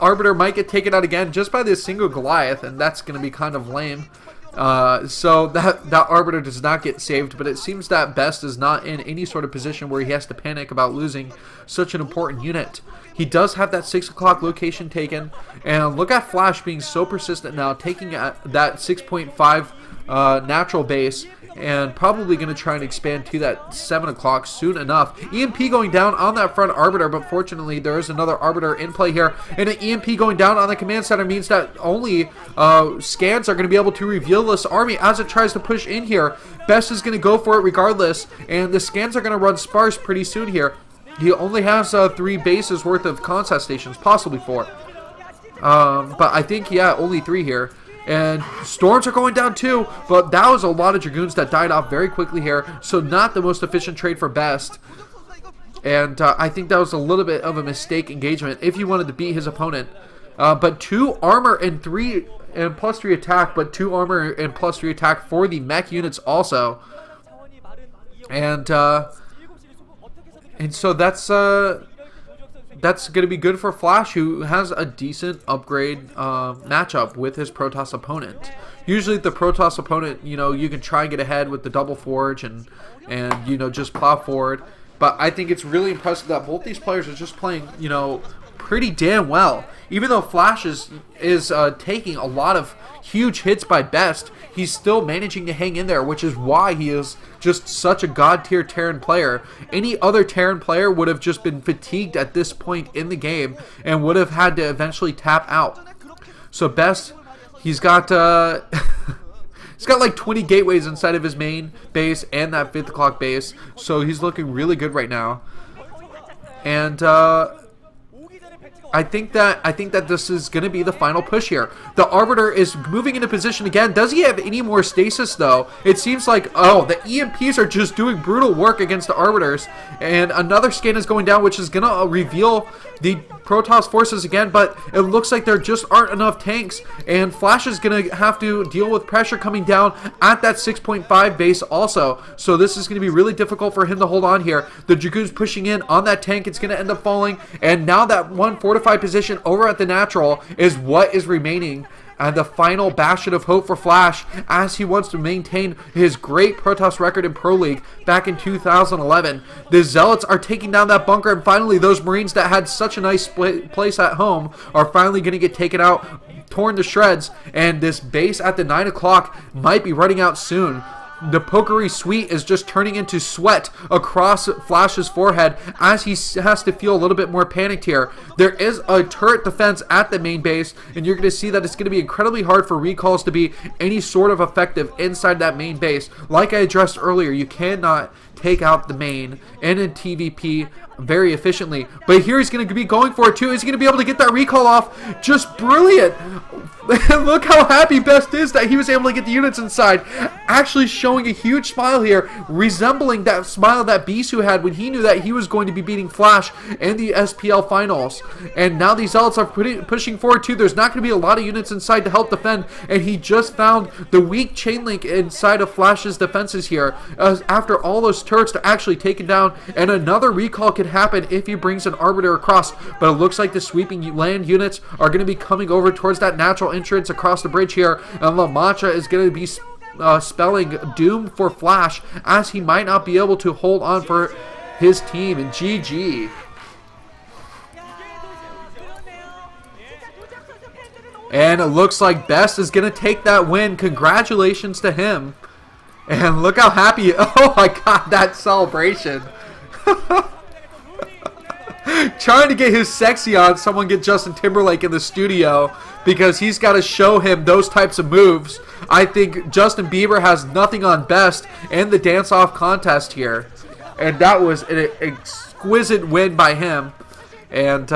Arbiter might get taken out again just by this single Goliath, and that's going to be kind of lame. So that Arbiter does not get saved, but it seems that BeSt is not in any sort of position where he has to panic about losing such an important unit. He does have that 6 o'clock location taken, and look at Flash being so persistent now, taking that 6.5 natural base, and probably going to try and expand to that 7 o'clock soon enough. EMP going down on that front Arbiter, but fortunately there is another Arbiter in play here, and an EMP going down on the command center means that only scans are going to be able to reveal this army as it tries to push in here. BeSt is going to go for it regardless, and the scans are going to run sparse pretty soon here. He only has 3 bases worth of contest stations, possibly 4. But I think, yeah, only 3 here. And storms are going down too, but that was a lot of Dragoons that died off very quickly here, so not the most efficient trade for BeSt. And I think that was a little bit of a mistake engagement if he wanted to beat his opponent. But 2 armor and +3 attack, but 2 armor and +3 attack for the mech units also. And so that's going to be good for Flash, who has a decent upgrade matchup with his Protoss opponent. Usually the Protoss opponent, you can try and get ahead with the double forge and just plow forward. But I think it's really impressive that both these players are just playing, pretty damn well. Even though Flash is taking a lot of huge hits by BeSt, he's still managing to hang in there, which is why he is just such a god tier Terran player. Any other Terran player would have just been fatigued at this point in the game and would have had to eventually tap out. So BeSt, he's got he's got like 20 gateways inside of his main base and that 5th o'clock base, so he's looking really good right now. And I think that this is going to be the final push here. The Arbiter is moving into position again. Does he have any more stasis, though? It seems like, the EMPs are just doing brutal work against the Arbiters. And another scan is going down, which is going to reveal the Protoss forces again, but it looks like there just aren't enough tanks, and Flash is going to have to deal with pressure coming down at that 6.5 base also. So this is going to be really difficult for him to hold on here. The Dragoons pushing in on that tank. It's going to end up falling, and now that one fortified position over at the natural is what is remaining. And the final bastion of hope for Flash, as he wants to maintain his great Protoss record in Pro League back in 2011. The Zealots are taking down that bunker, and finally those Marines that had such a nice place at home are finally going to get taken out, torn to shreds, and this base at the 9 o'clock might be running out soon. The Pokery Suite is just turning into sweat across Flash's forehead as he has to feel a little bit more panicked here. There is a turret defense at the main base, and you're going to see that it's going to be incredibly hard for recalls to be any sort of effective inside that main base. Like I addressed earlier, you cannot take out the main and in TVP very efficiently. But here he's going to be going for it too. He's going to be able to get that recall off. Just brilliant. Look how happy BeSt is that he was able to get the units inside. Actually showing a huge smile here, resembling that smile that BeSt had when he knew that he was going to be beating Flash in the SPL finals. And now these Zealots are pushing forward too. There's not going to be a lot of units inside to help defend, and he just found the weak chain link inside of Flash's defenses here. After all those turrets are actually taken down, and another recall could happen if he brings an Arbiter across. But it looks like the sweeping land units are going to be coming over towards that natural entrance across the bridge here, and La Mancha is going to be spelling doom for Flash, as he might not be able to hold on for his team. And GG. And it looks like BeSt is going to take that win. Congratulations to him. And look how happy, oh my god, that celebration. Trying to get his sexy on, someone get Justin Timberlake in the studio, because he's got to show him those types of moves. I think Justin Bieber has nothing on BeSt in the dance-off contest here. And that was an exquisite win by him. And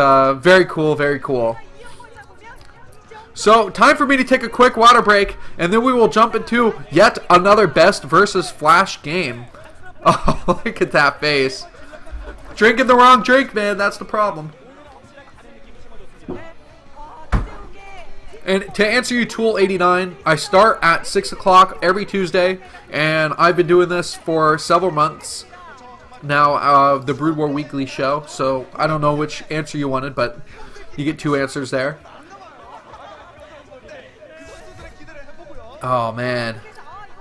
very cool, very cool. So, time for me to take a quick water break, and then we will jump into yet another BeSt versus Flash game. Oh, look at that face. Drinking the wrong drink, man. That's the problem. And to answer you, Tool89, I start at 6 o'clock every Tuesday, and I've been doing this for several months now, the Brood War Weekly show. So, I don't know which answer you wanted, but you get 2 answers there. Oh, man.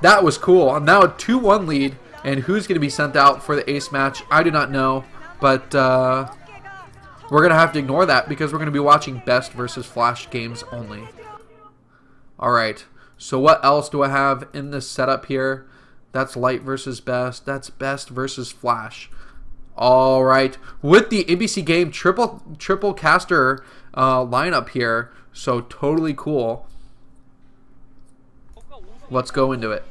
That was cool. Now a 2-1 lead, and who's going to be sent out for the ace match, I do not know. But we're going to have to ignore that because we're going to be watching BeSt versus Flash games only. Alright, so what else do I have in this setup here? That's Light versus BeSt. That's BeSt versus Flash. Alright, with the NBC game triple caster lineup here. So totally cool. Let's go into it.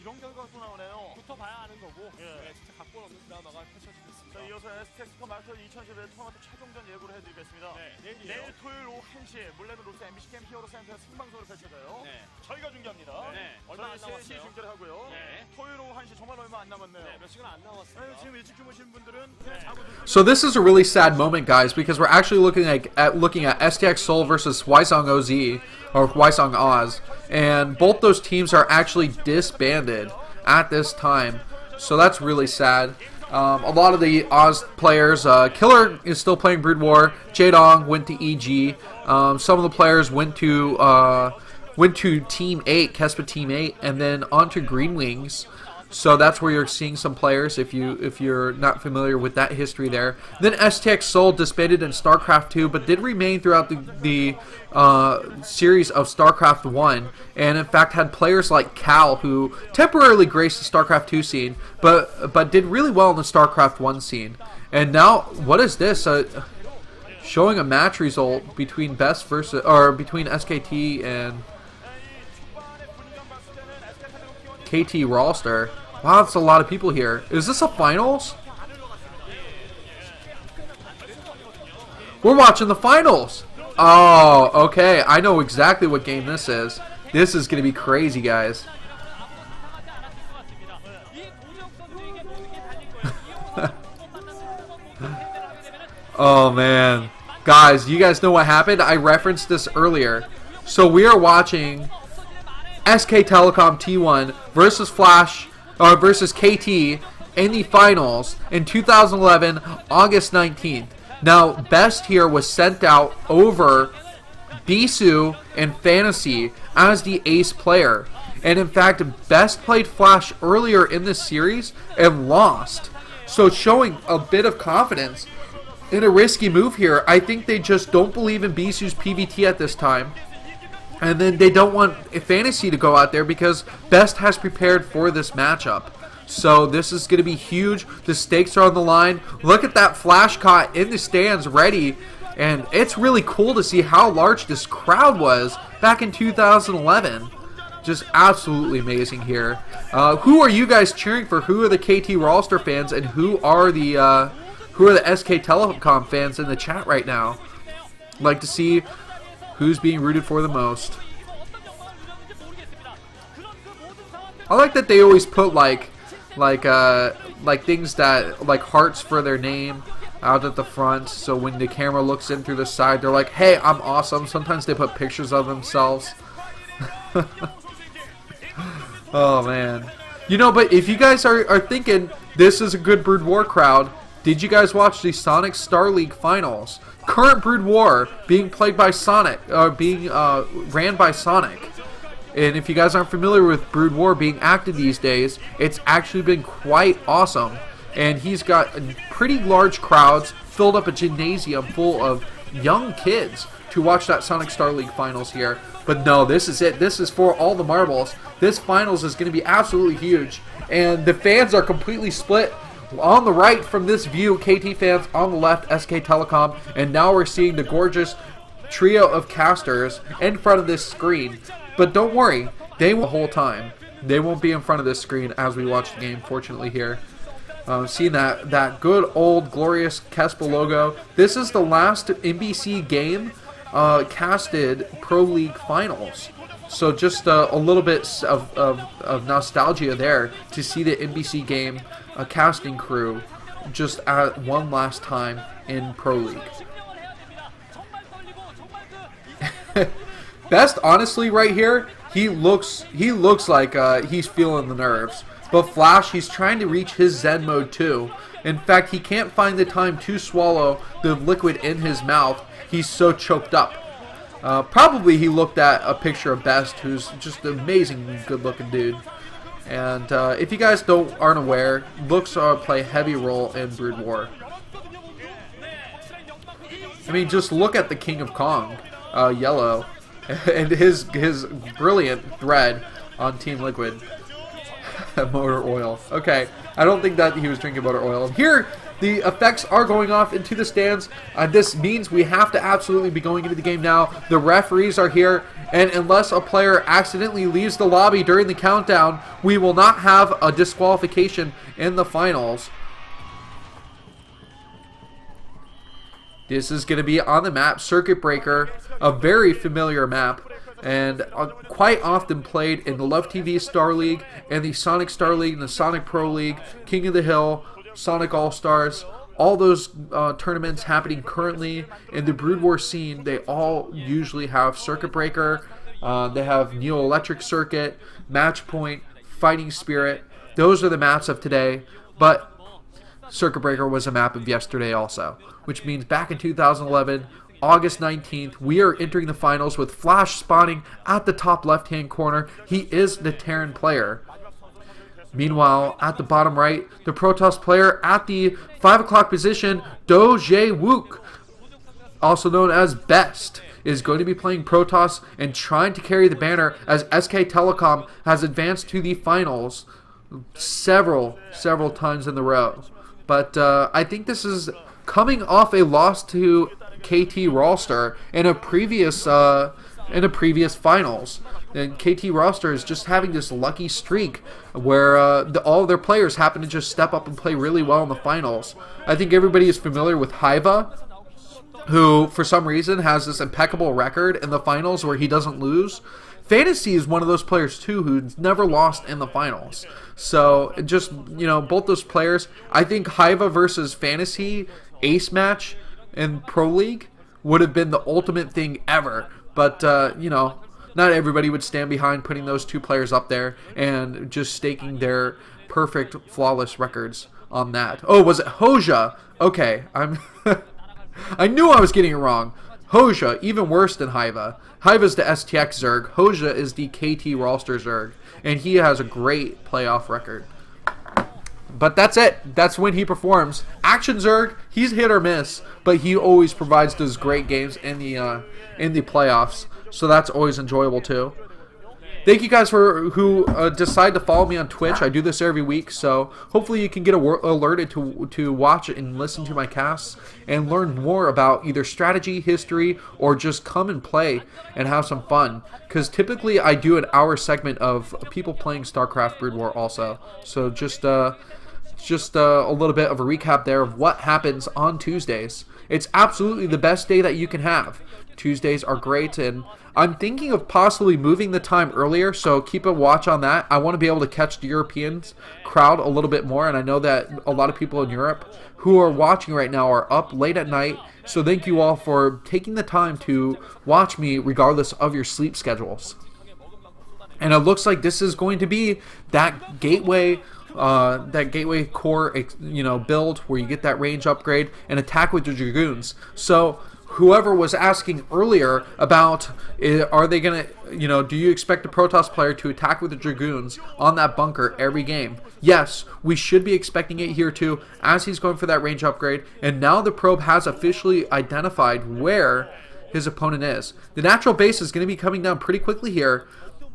이런 결과가 또 나오네요. 붙어봐야 하는 거고. 예. 진짜 각본 없는 드라마가 펼쳐지겠습니다. 자, 이어서 STX 마스터 2011 토너먼트 최종전 예고를 해드리겠습니다. 내일이에요. 내일 토요일 오후 1시 물레는 로스 MBC 캠 히어로 센터에서 생방송으로 펼쳐져요. 네. 저희가 중계합니다. 얼마 안 저희 3시 남았어요. 중계를 하고요. 토요일 오후 1시 정말 얼마 안 남았네요. 몇 시간 안 남았어요. 지금 일찍 주무신 분들은 그냥 자고 So this is a really sad moment, guys, because we're actually looking at STX Seoul versus Hwaseong OZ or Hwaseong Oz, and both those teams are actually disbanded at this time. So that's really sad. A lot of the Oz players, Killer is still playing Brood War. Jaedong went to EG. Some of the players went to Team 8, Kespa Team 8, and then onto Green Wings. So that's where you're seeing some players if you're not familiar with that history there. Then STX Seoul disbanded in StarCraft 2, but did remain throughout the series of StarCraft 1, and in fact had players like Cal who temporarily graced the StarCraft 2 scene, but did really well in the StarCraft 1 scene. And now, what is this? Showing a match result between BeSt versus between SKT and KT Rawlster. Wow, that's a lot of people here. Is this a finals? We're watching the finals. Oh, okay. I know exactly what game this is. This is going to be crazy, guys. Oh, man. Guys, you guys know what happened? I referenced this earlier. So we are watching SK Telecom T1 versus Flash versus KT in the finals in 2011, August 19th. Now, BeSt here was sent out over BeSt and Fantasy as the ace player. And in fact, BeSt played Flash earlier in this series and lost. So showing a bit of confidence in a risky move here. I think they just don't believe in BeSt's PvT at this time. And then they don't want Fantasy to go out there because BeSt has prepared for this matchup. So this is going to be huge. The stakes are on the line. Look at that Flash caught in the stands ready. And it's really cool to see how large this crowd was back in 2011. Just absolutely amazing here. Who are you guys cheering for? Who are the KT Rawlster fans? And who are the SK Telecom fans in the chat right now? I'd like to see who's being rooted for the most. I like that they always put like things that like hearts for their name out at the front, so when the camera looks in through the side, they're like, "Hey, I'm awesome." Sometimes they put pictures of themselves. Oh man, you know. But if you guys are thinking this is a good Brood War crowd, did you guys watch the Sonic Star League finals? Current Brood War being played by Sonic, ran by Sonic. And if you guys aren't familiar with Brood War being active these days, it's actually been quite awesome. And he's got pretty large crowds, filled up a gymnasium full of young kids to watch that Sonic Star League finals here. But no, this is it. This is for all the marbles. This finals is going to be absolutely huge. And the fans are completely split. On the right from this view, KT fans. On the left, SK Telecom. And now we're seeing the gorgeous trio of casters in front of this screen. But don't worry, they won't the whole time. They won't be in front of this screen as we watch the game, fortunately, here. Seeing that good old glorious Kespa logo. This is the last NBC game casted Pro League Finals. So just a little bit of nostalgia there to see the NBC game casting crew just at one last time in Pro League. BeSt, honestly, right here, he looks like he's feeling the nerves. But Flash, he's trying to reach his Zen mode too. In fact, he can't find the time to swallow the liquid in his mouth. He's so choked up. Probably he looked at a picture of BeSt, who's just an amazing, good-looking dude. And if you guys aren't aware, looks play a heavy role in Brood War. I mean, just look at the King of Kong, Yellow, and his brilliant thread on Team Liquid. Motor oil. Okay, I don't think that he was drinking motor oil. And here, the effects are going off into the stands. This means we have to absolutely be going into the game now. The referees are here, and unless a player accidentally leaves the lobby during the countdown, we will not have a disqualification in the finals. This is going to be on the map, Circuit Breaker, a very familiar map, and quite often played in the Love TV Star League and the Sonic Star League and the Sonic Pro League, King of the Hill, Sonic All-Stars. All those tournaments happening currently in the Brood War scene, they all usually have Circuit Breaker, they have Neo Electric Circuit, Match Point, Fighting Spirit. Those are the maps of today, but Circuit Breaker was a map of yesterday also, which means back in 2011, August 19th, we are entering the finals with Flash spawning at the top left-hand corner. He is the Terran player. Meanwhile, at the bottom right, the Protoss player at the 5 o'clock position, Jae Wook, also known as BeSt, is going to be playing Protoss and trying to carry the banner as SK Telecom has advanced to the finals several times in the row. But I think this is coming off a loss to KT Roster in a previous finals. And KT Roster is just having this lucky streak where all of their players happen to just step up and play really well in the finals. I think everybody is familiar with Haiva, who for some reason has this impeccable record in the finals where he doesn't lose. Fantasy is one of those players too who's never lost in the finals. So just, both those players, I think Haiva versus Fantasy ace match in Pro League would have been the ultimate thing ever. But, not everybody would stand behind putting those two players up there and just staking their perfect, flawless records on that. Oh, was it Hoja? Okay, I knew I was getting it wrong. Hoja, even worse than Haiva. Haiva's the STX Zerg. Hoja is the KT Roster Zerg. And he has a great playoff record. But that's it. That's when he performs. Action Zerg, he's hit or miss, but he always provides those great games in the playoffs. So that's always enjoyable too. Thank you guys who decide to follow me on Twitch. I do this every week, so hopefully you can get alerted to watch and listen to my casts and learn more about either strategy, history, or just come and play and have some fun. Because typically I do an hour segment of people playing StarCraft Brood War also. So just a little bit of a recap there of what happens on Tuesdays. It's absolutely the best day that you can have. Tuesdays are great, and I'm thinking of possibly moving the time earlier, so keep a watch on that. I want to be able to catch the European crowd a little bit more, and I know that a lot of people in Europe who are watching right now are up late at night, so thank you all for taking the time to watch me regardless of your sleep schedules. And it looks like this is going to be that gateway core, build where you get that range upgrade and attack with the Dragoons. So whoever was asking earlier about, are they going to, do you expect a Protoss player to attack with the Dragoons on that bunker every game? Yes, we should be expecting it here too, as he's going for that range upgrade. And now the probe has officially identified where his opponent is. The natural base is going to be coming down pretty quickly here.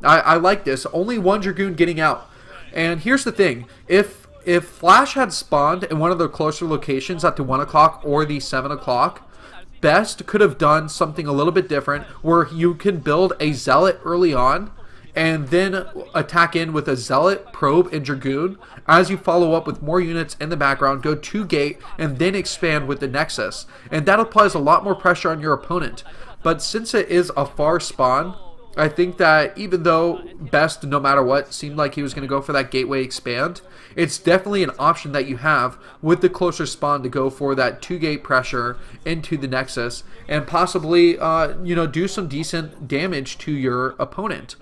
I like this. Only one Dragoon getting out. And here's the thing. If Flash had spawned in one of the closer locations at the 1 o'clock or the 7 o'clock, BeSt could have done something a little bit different where you can build a Zealot early on and then attack in with a Zealot, Probe, and Dragoon. As you follow up with more units in the background, go 2 gate, and then expand with the Nexus. And that applies a lot more pressure on your opponent. But since it is a far spawn, I think that even though BeSt, no matter what, seemed like he was going to go for that gateway expand, it's definitely an option that you have with the closer spawn to go for that 2-gate pressure into the Nexus and possibly, do some decent damage to your opponent.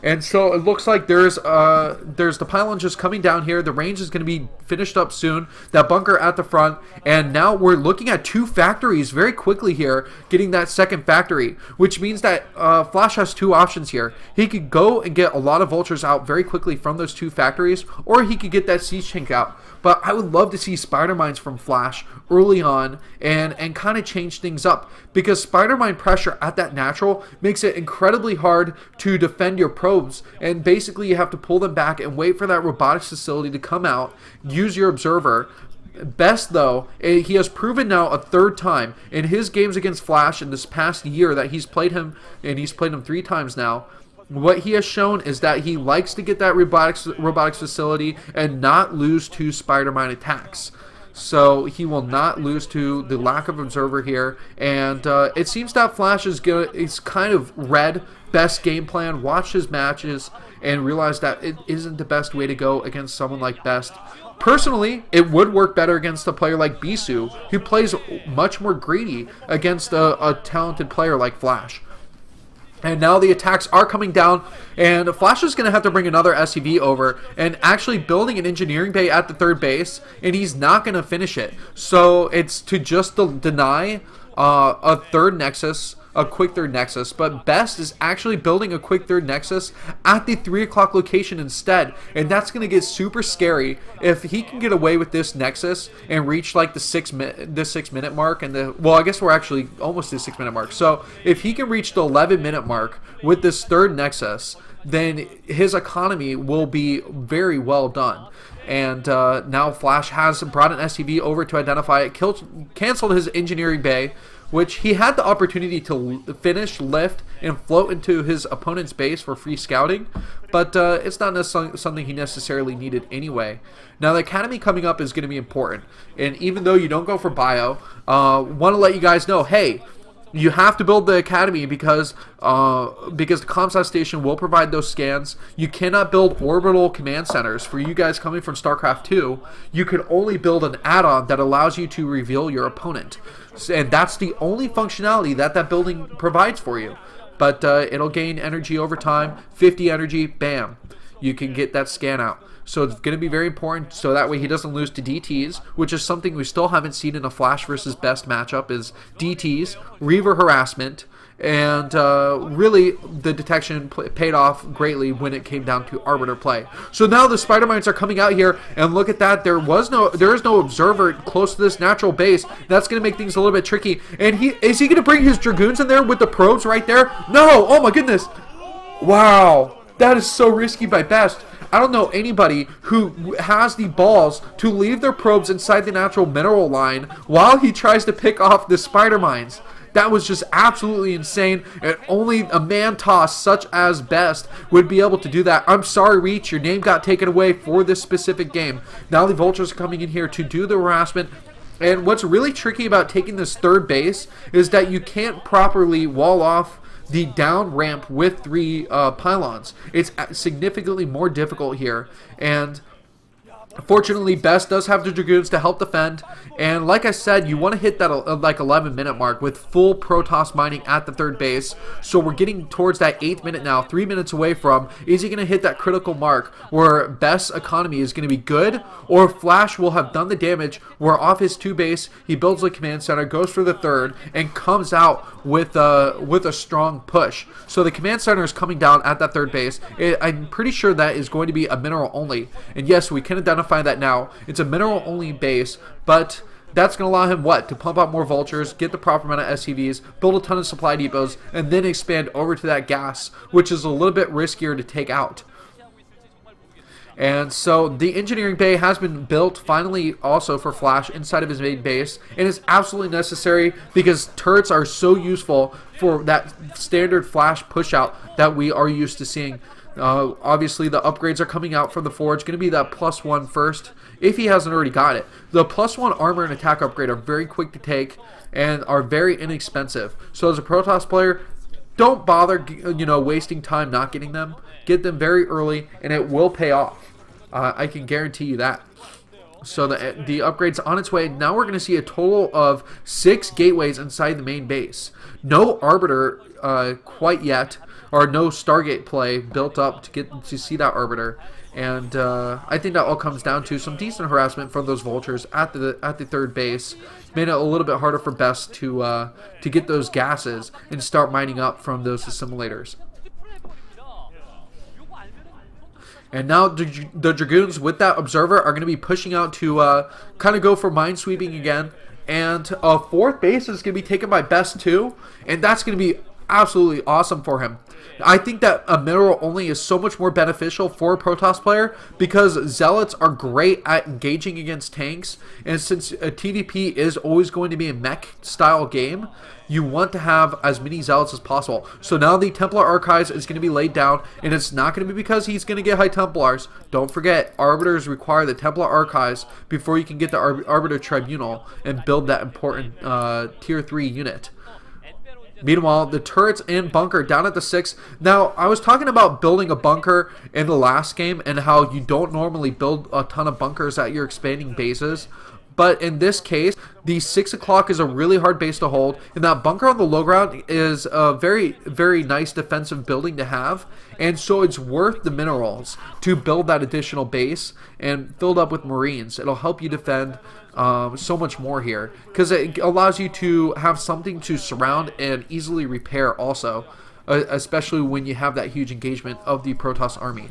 And so it looks like there's the pylon just coming down here. The range is going to be finished up soon. That bunker at the front. And now we're looking at 2 factories very quickly here, getting that second factory, which means that Flash has 2 options here. He could go and get a lot of vultures out very quickly from those 2 factories, or he could get that siege tank out. But I would love to see spider mines from Flash early on and kind of change things up, because spider mine pressure at that natural makes it incredibly hard to defend your probes, and basically you have to pull them back and wait for that robotics facility to come out, use your observer. BeSt, though, he has proven now a 3rd time in his games against Flash in this past year that he's played him, and he's played him 3 times now. What he has shown is that he likes to get that robotics facility and not lose to spider mine attacks. So he will not lose to the lack of observer here. And it seems that Flash is kind of read BeSt game plan, watched his matches, and realized that it isn't the best way to go against someone like BeSt. Personally, it would work better against a player like BeSt, who plays much more greedy against a talented player like Flash. And now the attacks are coming down, and Flash is going to have to bring another SCV over and actually building an engineering bay at the 3rd base, and he's not going to finish it. So it's to just deny a 3rd Nexus, a quick 3rd Nexus, but BeSt is actually building a quick 3rd Nexus at the 3 o'clock location instead, and that's going to get super scary if he can get away with this Nexus and reach like the 6 minute mark, and I guess we're actually almost to the 6 minute mark. So if he can reach the 11-minute mark with this 3rd Nexus, then his economy will be very well done. And now Flash has brought an SCV over to identify it, canceled his engineering bay, which he had the opportunity to finish, lift, and float into his opponent's base for free scouting, but it's not something he necessarily needed anyway. Now the academy coming up is going to be important, and even though you don't go for bio, want to let you guys know, hey, you have to build the academy because the ComSat station will provide those scans. You cannot build orbital command centers. For you guys coming from StarCraft 2, you can only build an add-on that allows you to reveal your opponent. And that's the only functionality that building provides for you. But it'll gain energy over time. 50 energy, bam. You can get that scan out. So it's going to be very important, so that way he doesn't lose to DTs, which is something we still haven't seen in a Flash versus BeSt matchup, is DTs, Reaver harassment, and really the detection paid off greatly when it came down to Arbiter play. So now the spider mines are coming out here, and look at that, there is no observer close to this natural base. That's going to make things a little bit tricky. And is he going to bring his Dragoons in there with the probes right there? No! Oh my goodness! Wow! That is so risky by BeSt. I don't know anybody who has the balls to leave their probes inside the natural mineral line while he tries to pick off the spider mines. That was just absolutely insane, and only a man toss such as BeSt would be able to do that. I'm sorry, Reach, your name got taken away for this specific game. Now the Vultures are coming in here to do the harassment. And what's really tricky about taking this 3rd base is that you can't properly wall off the down ramp with 3 pylons. It's significantly more difficult here, and fortunately BeSt does have the Dragoons to help defend. And like I said, you want to hit that like 11-minute mark with full Protoss mining at the 3rd base. So we're getting towards that 8th minute now, 3 minutes away from, is he going to hit that critical mark where BeSt's economy is going to be good, or Flash will have done the damage where off his 2 base he builds a command center, goes for the 3rd, and comes out with a strong push. So the command center is coming down at that 3rd base. I'm pretty sure that is going to be a mineral only, and yes, we can identify that now. It's a mineral only base, but that's going to allow him to pump out more vultures, get the proper amount of SCVs, build a ton of supply depots, and then expand over to that gas, which is a little bit riskier to take out. And so the engineering bay has been built finally also for Flash inside of his main base, and it's absolutely necessary because turrets are so useful for that standard Flash push out that we are used to seeing. Obviously the upgrades are coming out from the Forge, going to be that +1 first if he hasn't already got it. The +1 armor and attack upgrade are very quick to take and are very inexpensive. So as a Protoss player, don't bother wasting time not getting them. Get them very early and it will pay off. I can guarantee you that. So the upgrade's on its way. Now we're going to see a total of 6 gateways inside the main base. No Arbiter quite yet, or no Stargate play built up to see that Arbiter. And I think that all comes down to some decent harassment from those Vultures at the third base. Made it a little bit harder for BeSt to get those gases and start mining up from those assimilators. And now the Dragoons with that Observer are going to be pushing out to kind of go for minesweeping again. And a 4th base is going to be taken by BeSt too. And that's going to be absolutely awesome for him. I think that a mineral only is so much more beneficial for a Protoss player because Zealots are great at engaging against tanks, and since a TVP is always going to be a mech style game, you want to have as many Zealots as possible. So now the Templar Archives is going to be laid down, and it's not going to be because he's going to get High Templars. Don't forget, Arbiters require the Templar Archives before you can get the Arbiter Tribunal and build that important Tier 3 unit. Meanwhile, the turrets and bunker down at the 6. Now, I was talking about building a bunker in the last game and how you don't normally build a ton of bunkers at your expanding bases. But in this case, the 6 o'clock is a really hard base to hold, and that bunker on the low ground is a very, very nice defensive building to have, and so it's worth the minerals to build that additional base and filled up with Marines. It'll help you defend so much more here, because it allows you to have something to surround and easily repair also, especially when you have that huge engagement of the Protoss army.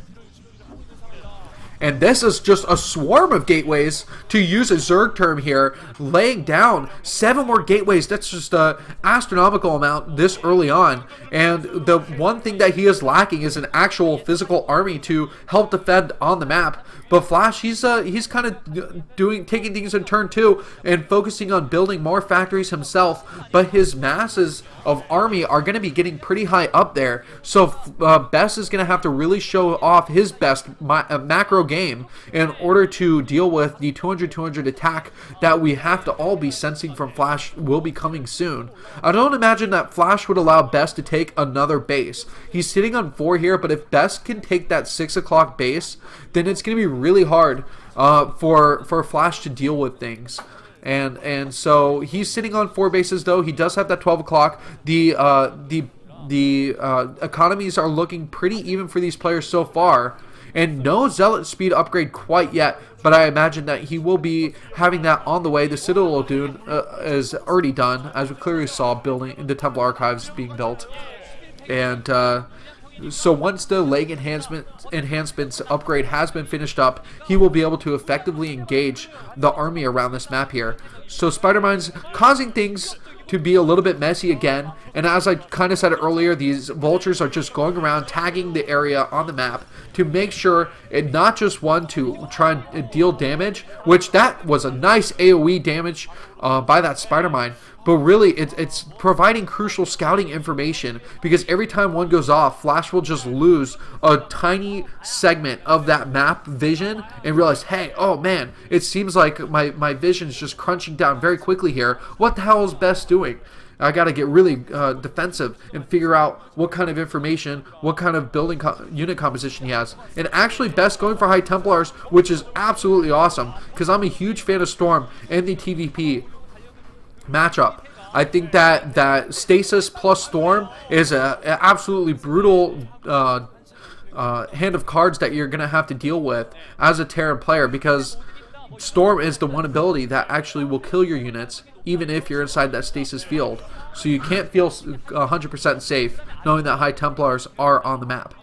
And this is just a swarm of gateways, to use a Zerg term here, laying down 7 more gateways. That's just an astronomical amount this early on. And the one thing that he is lacking is an actual physical army to help defend on the map. But Flash, he's kind of taking things in turn 2 and focusing on building more factories himself. But his masses of army are going to be getting pretty high up there. So BeSt is going to have to really show off his best macro game in order to deal with the 200-200 attack that we have to all be sensing from Flash will be coming soon. I don't imagine that Flash would allow BeSt to take another base. He's sitting on 4 here, but if BeSt can take that 6 o'clock base, then it's going to be really hard for Flash to deal with things. And so he's sitting on 4 bases though. He does have that 12 o'clock. The economies are looking pretty even for these players so far. And no Zealot speed upgrade quite yet, but I imagine that he will be having that on the way. The Citadel Dune is already done, as we clearly saw building the Temple Archives being built. And so once the leg enhancements upgrade has been finished up, he will be able to effectively engage the army around this map here. So Spider-Mine's causing things to be a little bit messy again, and as I kind of said earlier, these Vultures are just going around tagging the area on the map to make sure it not just one to try and deal damage, which that was a nice AoE damage by that Spider-Mine, but really it's providing crucial scouting information, because every time one goes off, Flash will just lose a tiny segment of that map vision and realize, hey, oh man, it seems like my vision's just crunching down very quickly here. What the hell is BeSt doing? I got to get really defensive and figure out what kind of information, what kind of building unit composition he has. And actually BeSt going for High Templars, which is absolutely awesome, because I'm a huge fan of Storm and the TVP matchup. I think that Stasis plus Storm is an absolutely brutal hand of cards that you're going to have to deal with as a Terran player, because Storm is the one ability that actually will kill your units even if you're inside that stasis field. So you can't feel 100% safe knowing that High Templars are on the map.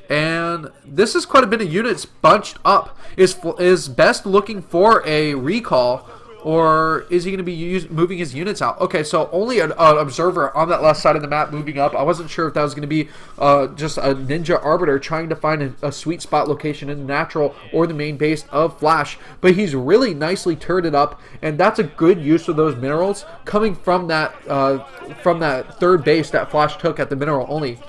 And this is quite a bit of units bunched up. Is BeSt looking for a recall, Or is he going to be moving his units out? Okay, so only an observer on that left side of the map moving up. I wasn't sure if that was going to be just a ninja arbiter trying to find a sweet spot location in the natural or the main base of Flash. But he's really nicely turreted up, and that's a good use of those minerals coming from that third base that Flash took at the mineral only.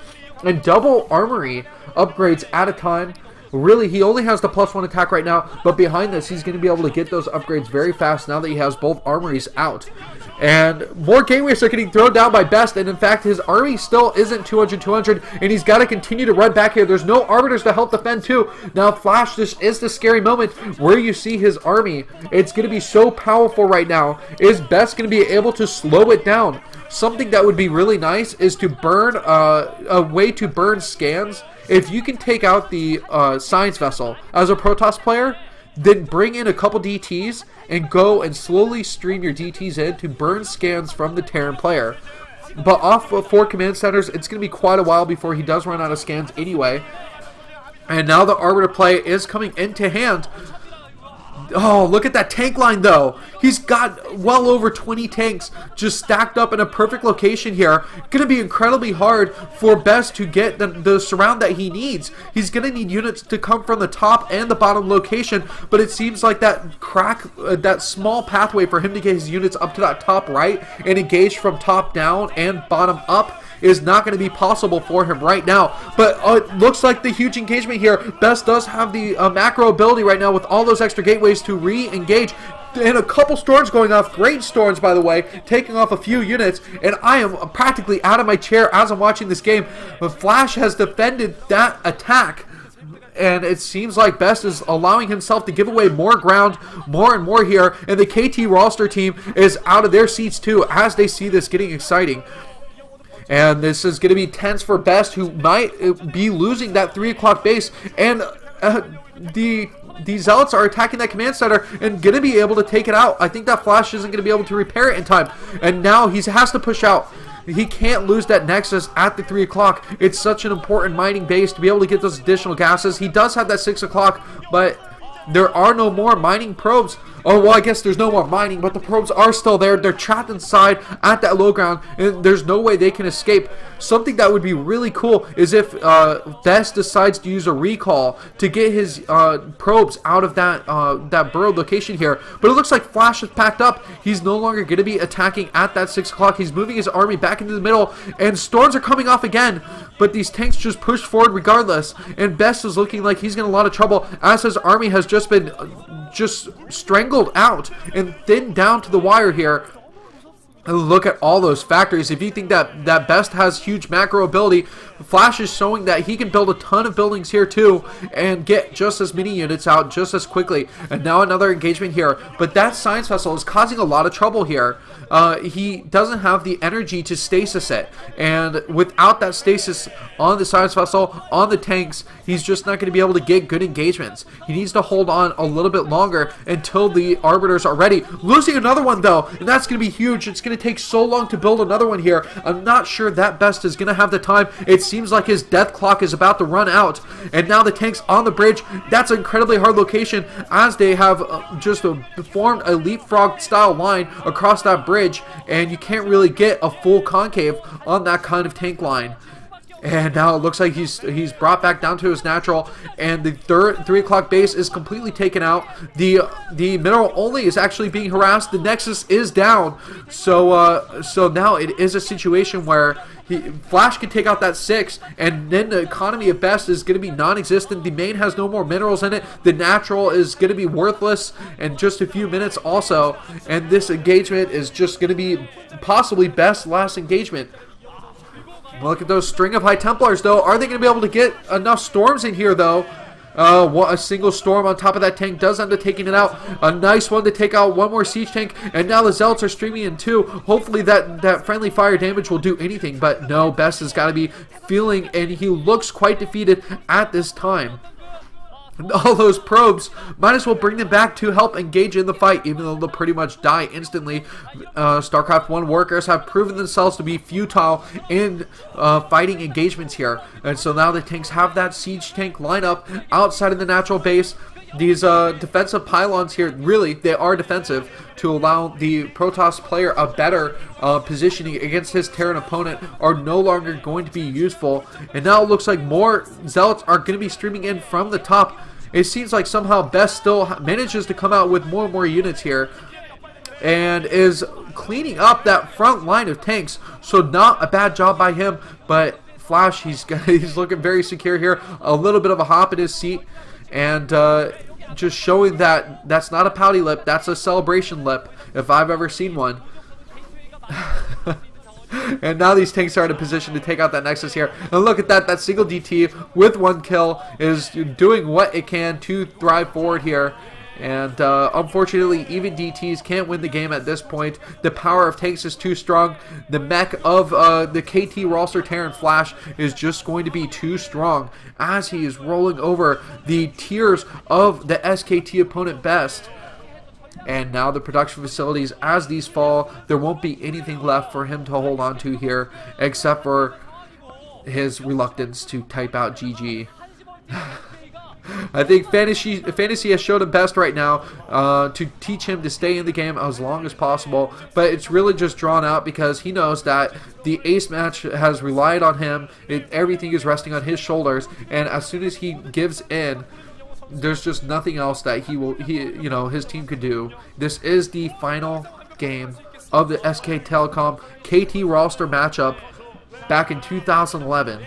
And double armory upgrades at a time. Really, he only has the +1 attack right now, but behind this, he's going to be able to get those upgrades very fast now that he has both armories out. And more gateways are getting thrown down by BeSt, and in fact, his army still isn't 200, and he's got to continue to run back here. There's no arbiters to help defend too. Now, Flash, this is the scary moment where you see his army. It's going to be so powerful right now. Is BeSt going to be able to slow it down? Something that would be really nice is to burn a way to burn scans. If you can take out the science vessel as a Protoss player, then bring in a couple DTs and go and slowly stream your DTs in to burn scans from the Terran player. But off of 4 command centers, it's going to be quite a while before he does run out of scans anyway. And now the Arbiter play is coming into hand. Oh, look at that tank line, though. He's got well over 20 tanks just stacked up in a perfect location here. Going to be incredibly hard for BeSt to get the surround that he needs. He's going to need units to come from the top and the bottom location, but it seems like that that small pathway for him to get his units up to that top right and engage from top down and bottom up is not going to be possible for him right now. But it looks like the huge engagement here. BeSt does have the macro ability right now with all those extra gateways to re-engage. And a couple storms going off. Great storms, by the way, taking off a few units. And I am practically out of my chair as I'm watching this game. But Flash has defended that attack. And it seems like BeSt is allowing himself to give away more ground, more and more here. And the KT roster team is out of their seats too as they see this getting exciting. And this is going to be tense for BeSt, who might be losing that 3 o'clock base. And the Zealots are attacking that command center and going to be able to take it out. I think that Flash isn't going to be able to repair it in time. And now he has to push out. He can't lose that Nexus at the 3 o'clock. It's such an important mining base to be able to get those additional gases. He does have that 6 o'clock, but there are no more mining probes. Oh, well, I guess there's no more mining, but the probes are still there. They're trapped inside at that low ground, and there's no way they can escape. Something that would be really cool is if BeSt decides to use a recall to get his probes out of that burrowed location here. But it looks like Flash is packed up. He's no longer going to be attacking at that 6 o'clock. He's moving his army back into the middle, and storms are coming off again. But these tanks just push forward regardless, and BeSt is looking like he's in a lot of trouble as his army has just been strangled out and thinned down to the wire here. And look at all those factories. If you think that BeSt has huge macro ability, Flash is showing that he can build a ton of buildings here too and get just as many units out just as quickly. And now another engagement here. But that science vessel is causing a lot of trouble here. He doesn't have the energy to stasis it. And without that stasis on the science vessel, on the tanks, he's just not going to be able to get good engagements. He needs to hold on a little bit longer until the Arbiters are ready. Losing another one though, and that's going to be huge. It's going to take so long to build another one here. I'm not sure that BeSt is going to have the time. It seems like his death clock is about to run out. And now the tanks on the bridge. That's an incredibly hard location as they have just formed a leapfrog style line across that bridge. And you can't really get a full concave on that kind of tank line. And now it looks like he's brought back down to his natural, and the 3 o'clock base is completely taken out. The mineral only is actually being harassed. The Nexus is down, so now it is a situation where Flash can take out that 6, and then the economy of BeSt is going to be non-existent. The main has no more minerals in it. The natural is going to be worthless in just a few minutes also, and this engagement is just going to be possibly BeSt's last engagement. Look at those string of High Templars, though. Are they going to be able to get enough storms in here, though? What a single storm on top of that tank does end up taking it out. A nice one to take out one more siege tank, and now the Zealots are streaming in too. Hopefully that friendly fire damage will do anything, but no, BeSt has got to be feeling, and he looks quite defeated at this time. And all those probes, might as well bring them back to help engage in the fight, even though they'll pretty much die instantly. StarCraft 1 workers have proven themselves to be futile in fighting engagements here. And so now the tanks have that siege tank lineup outside of the natural base. these defensive pylons here, really, they are defensive to allow the Protoss player a better positioning against his Terran opponent, are no longer going to be useful. And now it looks like more Zealots are going to be streaming in from the top. It seems like somehow BeSt still manages to come out with more and more units here and is cleaning up that front line of tanks. So not a bad job by him, but Flash, he's looking very secure here. A little bit of a hop in his seat, and just showing that that's not a pouty lip, that's a celebration lip if I've ever seen one. And now these tanks are in a position to take out that Nexus here. And look at that, that single DT with 1 kill is doing what it can to thrive forward here. And unfortunately, even DTs can't win the game at this point. The power of tanks is too strong. The mech of the KT Roster Terran Flash is just going to be too strong as he is rolling over the tiers of the SKT opponent BeSt. And now the production facilities, as these fall, there won't be anything left for him to hold on to here except for his reluctance to type out GG. I think Fantasy has showed him best right now to teach him to stay in the game as long as possible. But it's really just drawn out because he knows that the ace match has relied on him. Everything is resting on his shoulders. And as soon as he gives in, there's just nothing else that his team could do. This is the final game of the SK Telecom KT roster matchup back in 2011.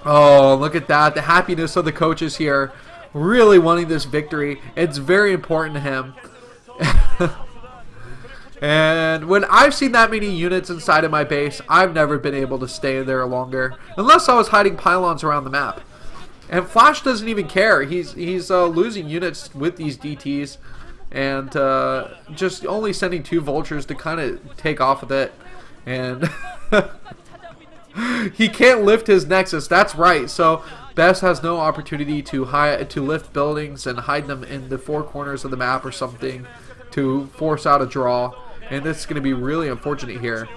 Oh, look at that. The happiness of the coaches here. Really wanting this victory. It's very important to him. And when I've seen that many units inside of my base, I've never been able to stay there longer. Unless I was hiding pylons around the map. And Flash doesn't even care. He's losing units with these DTs. And just only sending 2 vultures to kind of take off with it. And he can't lift his Nexus. That's right. So BeSt has no opportunity to lift buildings and hide them in the 4 corners of the map or something to force out a draw. And this is going to be really unfortunate here.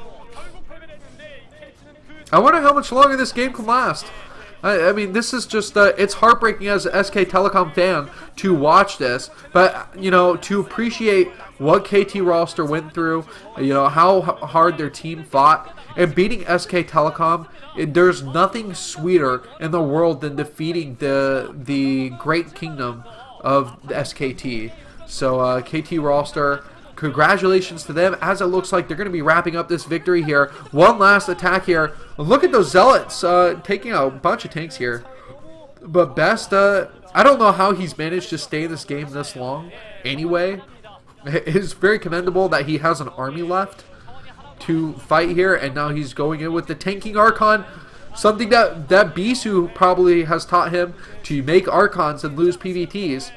I wonder how much longer this game can last. I mean, this is just, it's heartbreaking as an SK Telecom fan to watch this. But, to appreciate what KT roster went through, how hard their team fought. And beating SK Telecom, there's nothing sweeter in the world than defeating the great kingdom of the SKT. So, KT roster, congratulations to them, as it looks like they're going to be wrapping up this victory here. One last attack here. Look at those Zealots taking out a bunch of tanks here. But BeSt, I don't know how he's managed to stay in this game this long anyway. It's very commendable that he has an army left to fight here, and now he's going in with the tanking Archon. Something that BeSt probably has taught him, to make Archons and lose PvTs.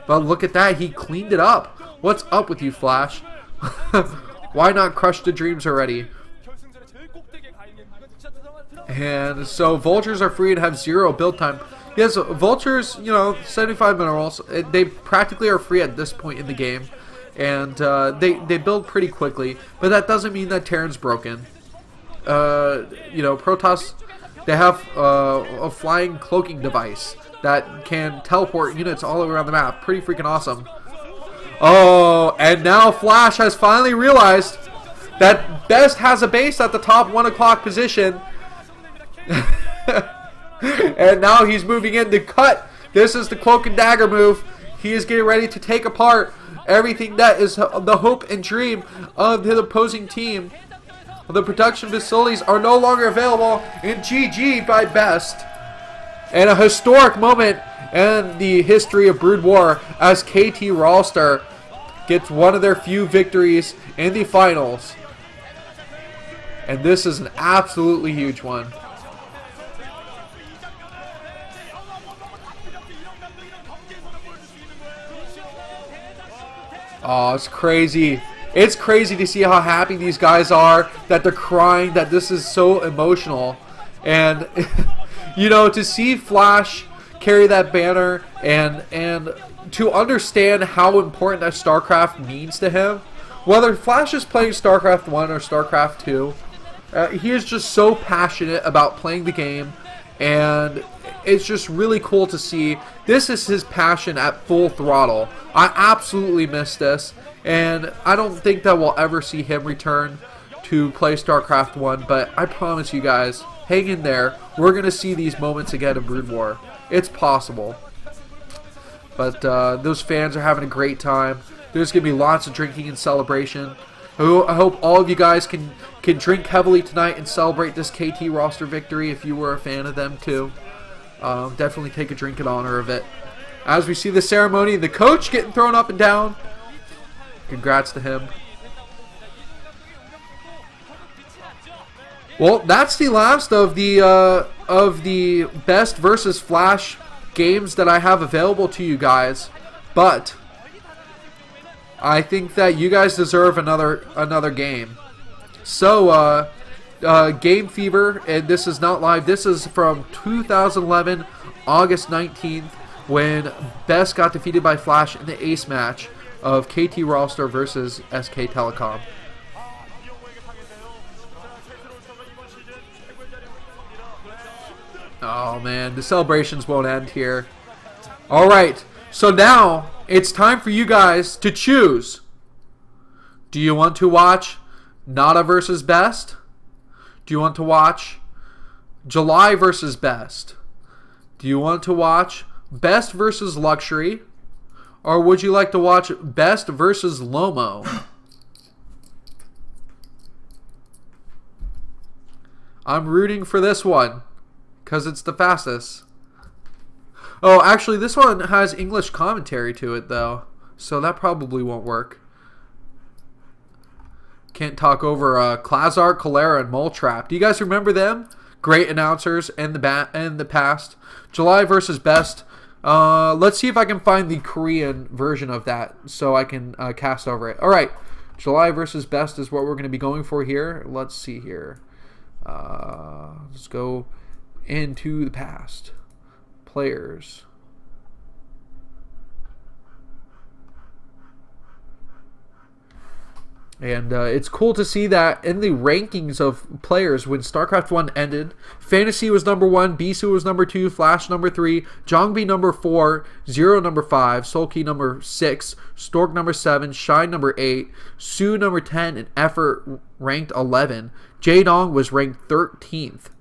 But look at that, he cleaned it up. What's up with you, Flash? Why not crush the dreams already? And so Vultures are free and have 0 build time. Yes, Vultures, 75 minerals. They practically are free at this point in the game. And they build pretty quickly. But that doesn't mean that Terran's broken. Protoss, they have a flying cloaking device that can teleport units all around the map. Pretty freaking awesome. Oh, and now Flash has finally realized that BeSt has a base at the top 1 o'clock position. And now he's moving in to cut. This is the cloak and dagger move. He is getting ready to take apart everything that is the hope and dream of the opposing team. The production facilities are no longer available, and GG by BeSt. And a historic moment in the history of Brood War as KT roster gets one of their few victories in the finals. And this is an absolutely huge one. Oh, it's crazy. It's crazy to see how happy these guys are, that they're crying, that this is so emotional. And, to see Flash carry that banner and to understand how important that StarCraft means to him, whether Flash is playing StarCraft 1 or StarCraft 2, he is just so passionate about playing the game And it's just really cool to see. This is his passion at full throttle. I absolutely miss this, and I don't think that we'll ever see him return to play StarCraft 1, but I promise you guys, hang in there. We're going to see these moments again in Brood War. It's possible. But those fans are having a great time. There's going to be lots of drinking and celebration. I hope all of you guys can drink heavily tonight and celebrate this KT roster victory if you were a fan of them too. Definitely take a drink in honor of it. As we see the ceremony, the coach getting thrown up and down. Congrats to him. Well, that's the last of the BeSt versus Flash games that I have available to you guys, but I think that you guys deserve another game. So, Game Fever, and this is not live. This is from 2011, August 19th, when BeSt got defeated by Flash in the ace match of KT roster versus SK Telecom. Oh man, the celebrations won't end here. Alright, so now it's time for you guys to choose. Do you want to watch Nada versus BeSt? Do you want to watch July versus BeSt? Do you want to watch BeSt versus Luxury? Or would you like to watch BeSt versus Lomo? I'm rooting for this one, because it's the fastest. Oh, actually, this one has English commentary to it, though. So that probably won't work. Can't talk over Klazar, Kalera, and Moletrap. Do you guys remember them? Great announcers in the past. July versus BeSt. Let's see if I can find the Korean version of that so I can cast over it. All right. July versus BeSt is what we're going to be going for here. Let's see here. Let's go into the past. Players. And it's cool to see that in the rankings of players when StarCraft 1 ended, Fantasy was number 1, BeSt was number 2, Flash number 3, Zhongbi number 4, Zero number 5, Sulky number 6, Stork number 7, Shine number 8, Su number 10, and Effort ranked 11. Jaedong was ranked 13th.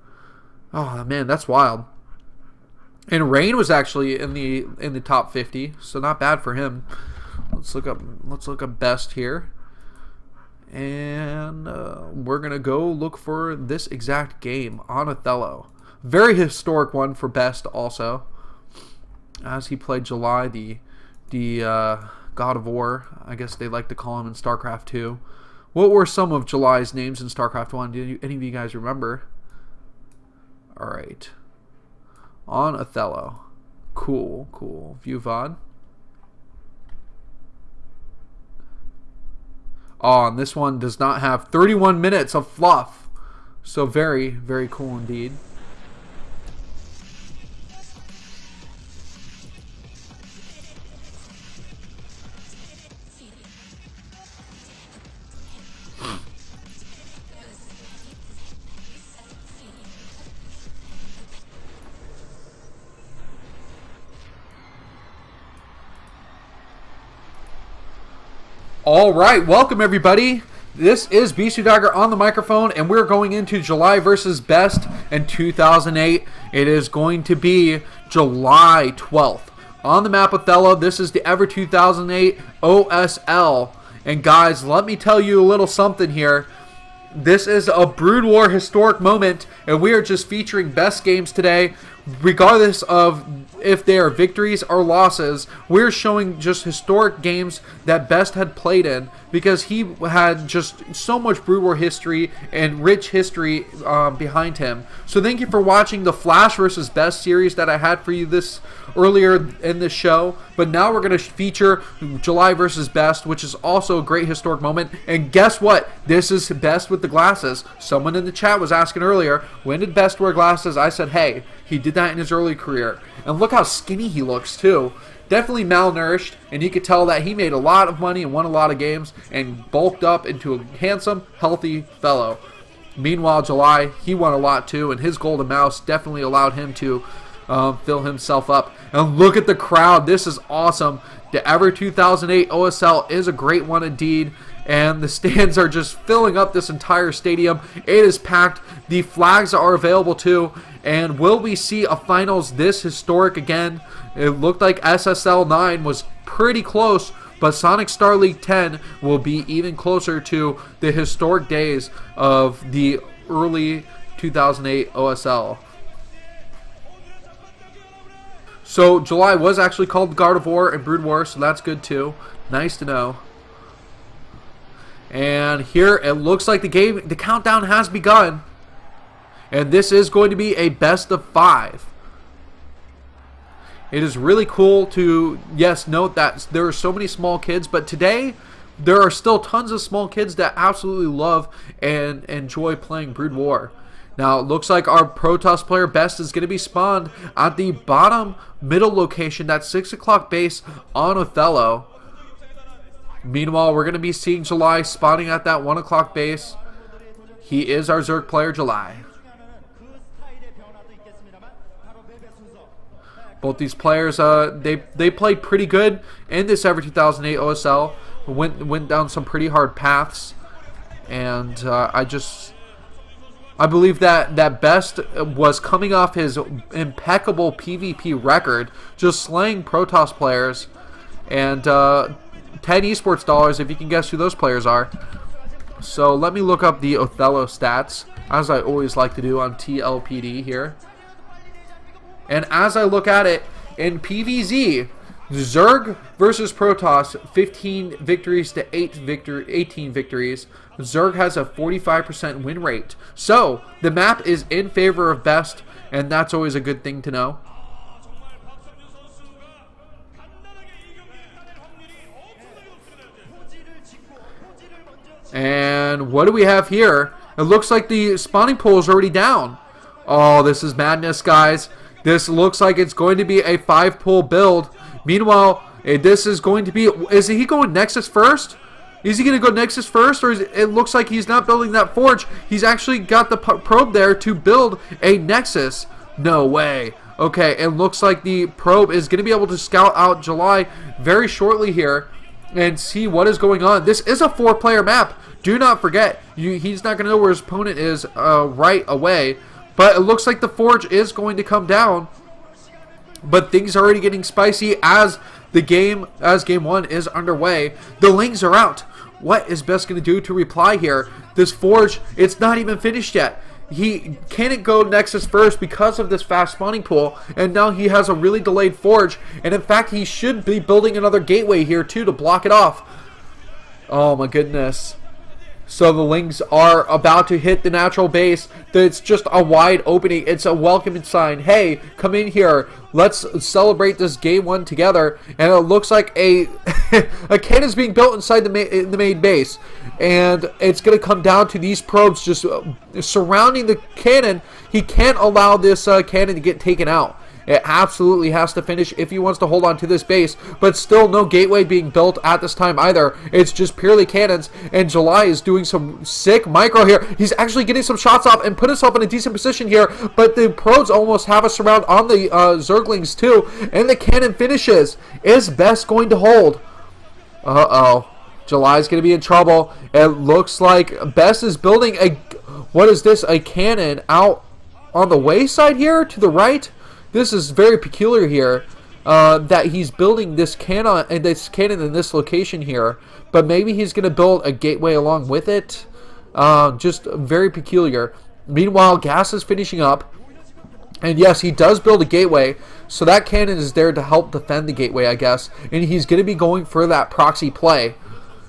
Oh man, that's wild. And Rain was actually in the top 50, so not bad for him. Let's look up BeSt here. And we're going to go look for this exact game on Othello. Very historic one for BeSt also. As he played July, the God of War, I guess they like to call him in StarCraft 2. What were some of July's names in StarCraft 1? Do any of you guys remember? Alright. On Othello. Cool. View VOD. Oh, and this one does not have 31 minutes of fluff. So very, very cool indeed. All right, welcome everybody. This is BeSt Dagger on the microphone, and we're going into July versus BeSt in 2008. It is going to be July 12th. On the map Othello, this is the Ever 2008 OSL. And guys, let me tell you a little something here. This is a Brood War historic moment, and we are just featuring BeSt games today. Regardless of if they are victories or losses, we're showing just historic games that BeSt had played in, because he had just so much Brood War history and rich history behind him. So thank you for watching the Flash versus BeSt series that I had for you this earlier in this show. But now we're going to feature July versus BeSt, which is also a great historic moment. And guess what? This is BeSt with the glasses. Someone in the chat was asking earlier, when did BeSt wear glasses? I said, hey, he did that in his early career. And look how skinny he looks too. Definitely malnourished, and you could tell that he made a lot of money and won a lot of games and bulked up into a handsome, healthy fellow. Meanwhile, July, he won a lot too, and his golden mouse definitely allowed him to fill himself up. And look at the crowd. This is awesome. The Ever 2008 OSL is a great one indeed, and the stands are just filling up this entire stadium. It is packed. The flags are available too. And will we see a finals this historic again? It looked like SSL 9 was pretty close, but Sonic Star League 10 will be even closer to the historic days of the early 2008 OSL. So July was actually called God of War and Brood War, so that's good too. Nice to know. And here it looks like the countdown has begun. And this is going to be a best of 5. It is really cool to, yes, note that there are so many small kids, but today there are still tons of small kids that absolutely love and enjoy playing Brood War. Now, it looks like our Protoss player BeSt is going to be spawned at the bottom middle location, that 6 o'clock base on Othello. Meanwhile, we're going to be seeing July spawning at that 1 o'clock base. He is our Zerg player, July. Both these players, they played pretty good in this Ever 2008 OSL. Went down some pretty hard paths, and I believe that BeSt was coming off his impeccable PvP record, just slaying Protoss players, and 10 esports dollars if you can guess who those players are. So let me look up the Othello stats, as I always like to do on TLPD here. And as I look at it, in PvZ, Zerg versus Protoss, 15 victories to 18 victories. Zerg has a 45% win rate. So, the map is in favor of BeSt, and that's always a good thing to know. And what do we have here? It looks like the spawning pool is already down. Oh, this is madness, guys. This looks like it's going to be a 5-pool build. Meanwhile, this is going to be... Is he going Nexus first? Is he going to go Nexus first? Or it looks like he's not building that forge. He's actually got the probe there to build a Nexus. No way. Okay, it looks like the probe is going to be able to scout out July very shortly here and see what is going on. This is a 4-player map. Do not forget, he's not going to know where his opponent is right away. But it looks like the forge is going to come down. But things are already getting spicy as game 1 is underway. The lings are out. What is BeSt going to do to reply here? This forge, it's not even finished yet. He can't go Nexus first because of this fast spawning pool, and now he has a really delayed forge, and in fact he should be building another gateway here too to block it off. Oh my goodness. So the lings are about to hit the natural base. It's just a wide opening. It's a welcoming sign. Hey, come in here. Let's celebrate this game 1 together. And it looks like a cannon is being built inside the main base. And it's going to come down to these probes just surrounding the cannon. He can't allow this cannon to get taken out. It absolutely has to finish if he wants to hold on to this base, but still no gateway being built at this time either. It's just purely cannons, and July is doing some sick micro here. He's actually getting some shots off and put himself in a decent position here, but the probes almost have a surround on the Zerglings too, and the cannon finishes. Is BeSt going to hold? Uh-oh. July's going to be in trouble. It looks like BeSt is building a... What is this? A cannon out on the wayside here to the right? This is very peculiar here, that he's building this cannon in this location here, but maybe he's going to build a gateway along with it. Just very peculiar. Meanwhile, gas is finishing up, and yes, he does build a gateway, so that cannon is there to help defend the gateway, I guess, and he's going to be going for that proxy play.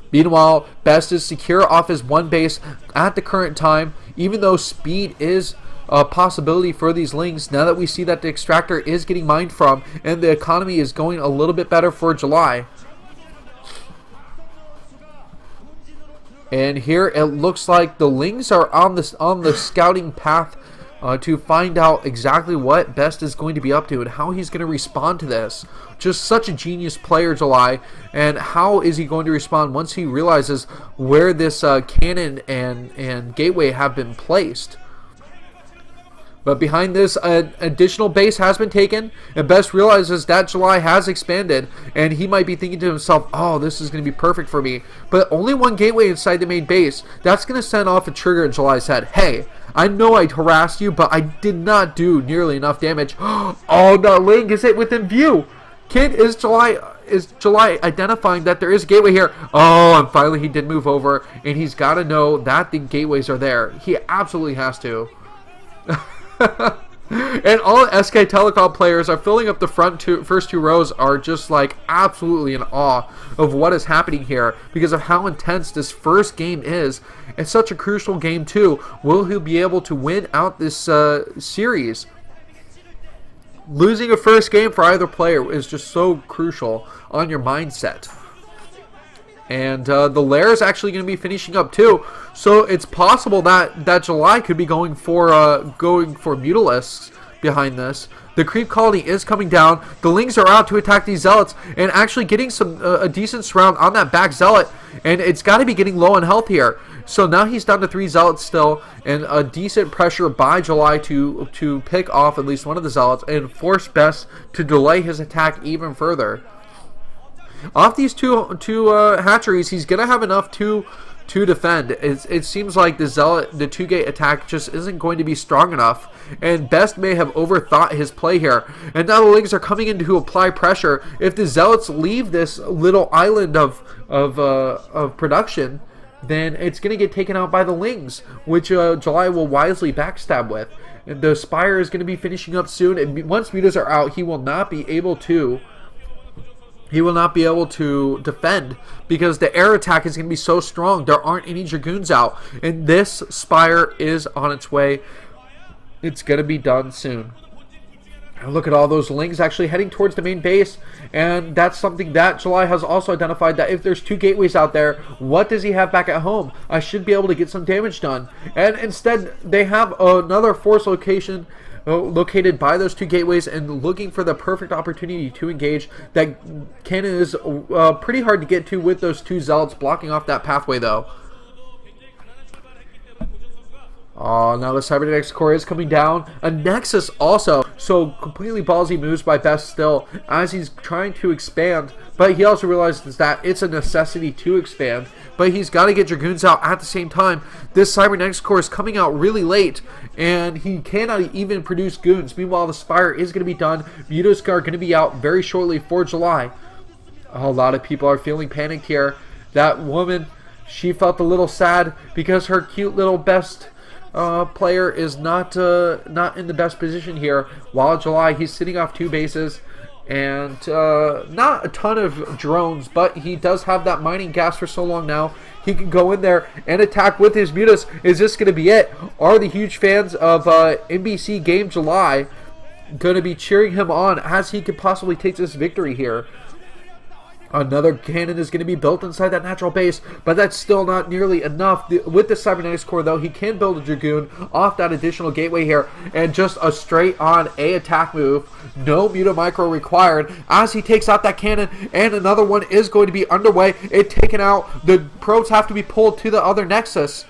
Meanwhile, BeSt is secure off his 1 base at the current time, even though speed is a possibility for these lings now that we see that the extractor is getting mined from and the economy is going a little bit better for July. And here it looks like the lings are on the scouting path to find out exactly what BeSt is going to be up to and how he's going to respond to this. Just such a genius player, July, and how is he going to respond once he realizes where this cannon and gateway have been placed? But behind this, an additional base has been taken, and BeSt realizes that July has expanded, and he might be thinking to himself, oh, this is going to be perfect for me. But only one gateway inside the main base. That's going to send off a trigger in July's head. Hey, I know I harassed you, but I did not do nearly enough damage. Oh, the Ling is it within view. Is July identifying that there is a gateway here? Oh, and finally he did move over, and he's got to know that the gateways are there. He absolutely has to. And all SK Telecom players are filling up the first two rows, are just like absolutely in awe of what is happening here because of how intense this first game is. It's such a crucial game too. Will he be able to win out this series? Losing a first game for either player is just so crucial on your mindset. And the lair is actually going to be finishing up too, so it's possible that July could be going for Mutalisks behind this. The creep colony is coming down. The Lings are out to attack these zealots and actually getting some a decent surround on that back zealot, and it's got to be getting low on health here. So now he's down to 3 zealots still, and a decent pressure by July to pick off at least one of the zealots and force BeSt to delay his attack even further. Off these two hatcheries, he's gonna have enough to defend. It seems like the 2-gate attack just isn't going to be strong enough, and BeSt may have overthought his play here. And now the Lings are coming in to apply pressure. If the zealots leave this little island of production, then it's gonna get taken out by the Lings, which July will wisely backstab with. And the Spire is gonna be finishing up soon, and once mutas are out, he will not be able to defend because the air attack is going to be so strong. There aren't any Dragoons out, and this Spire is on its way. It's going to be done soon. And look at all those Lings actually heading towards the main base, and that's something that July has also identified, that if there's 2 gateways out there, what does he have back at home? I should be able to get some damage done. And instead, they have another force location located by those 2 gateways and looking for the perfect opportunity to engage. That cannon is pretty hard to get to with those 2 zealots blocking off that pathway though. Oh, now the Cybernetics core is coming down. A Nexus also. So completely ballsy moves by BeSt still as he's trying to expand. But he also realizes that it's a necessity to expand. But he's got to get Dragoons out at the same time. This Cybernetics core is coming out really late, and he cannot even produce goons. Meanwhile, the Spire is going to be done. Mutalisks are going to be out very shortly for July. A lot of people are feeling panicked here. That woman, she felt a little sad because her cute little BeSt player is not in the best position here. While July, he's sitting off 2 bases. And not a ton of drones, but he does have that mining gas for so long now. He can go in there and attack with his mutas. Is this going to be it? Are the huge fans of NBC Game July going to be cheering him on as he could possibly take this victory here? Another cannon is going to be built inside that natural base, but that's still not nearly enough. With the Cybernetics core, though, he can build a Dragoon off that additional gateway here, and just a straight-on A attack move. No Muta Micro required as he takes out that cannon, and another one is going to be underway. It taken out. The probes have to be pulled to the other Nexus.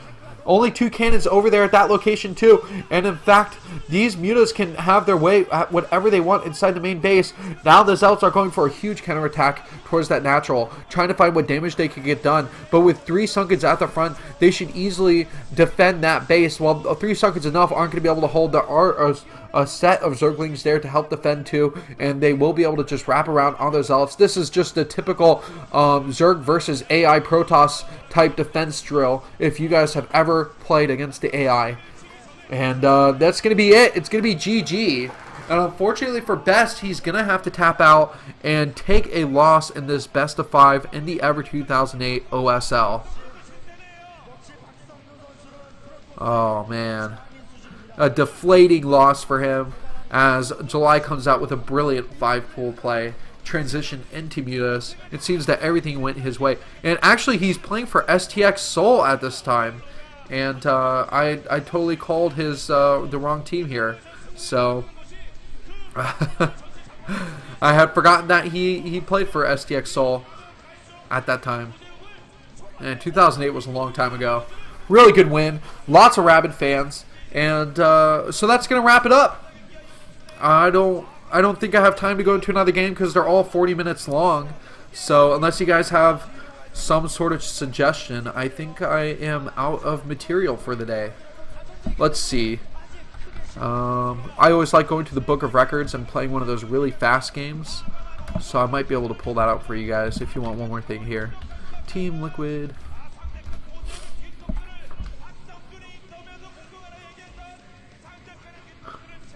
Only 2 cannons over there at that location too, and in fact these mutas can have their way at whatever they want inside the main base. Now the zealots are going for a huge counterattack towards that natural, trying to find what damage they could get done, but with 3 Sunkens at the front, they should easily defend that base. While 3 Sunkens enough aren't going to be able to hold, there are a set of Zerglings there to help defend too, and they will be able to just wrap around on those zealots. This is just a typical Zerg versus AI Protoss type defense drill if you guys have ever played against the AI. And that's going to be it. It's going to be GG. And unfortunately for BeSt, he's going to have to tap out and take a loss in this best of 5 in the Ever 2008 OSL. Oh, man. A deflating loss for him as July comes out with a brilliant 5-pool play. Transition into Mutas. It seems that everything went his way. And actually, he's playing for STX Seoul at this time. and I totally called his the wrong team here. So I had forgotten that he played for STX Seoul at that time. And 2008 was a long time ago. Really good win. Lots of rabid fans. And so that's going to wrap it up. I don't think I have time to go into another game because they're all 40 minutes long. So unless you guys have some sort of suggestion, I think I am out of material for the day. Let's see. I always like going to the Book of Records and playing one of those really fast games. So I might be able to pull that out for you guys if you want one more thing here. Team Liquid.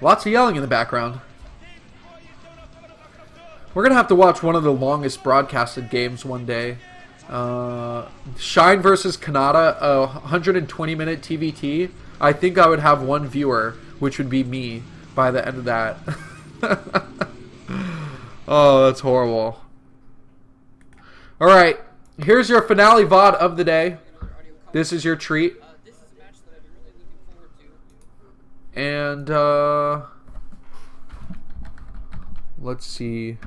Lots of yelling in the background. We're going to have to watch one of the longest broadcasted games one day. Shine versus Kanata, a 120-minute TVT. I think I would have one viewer, which would be me, by the end of that. Oh, that's horrible. Alright, here's your finale VOD of the day. This is your treat. And, let's see.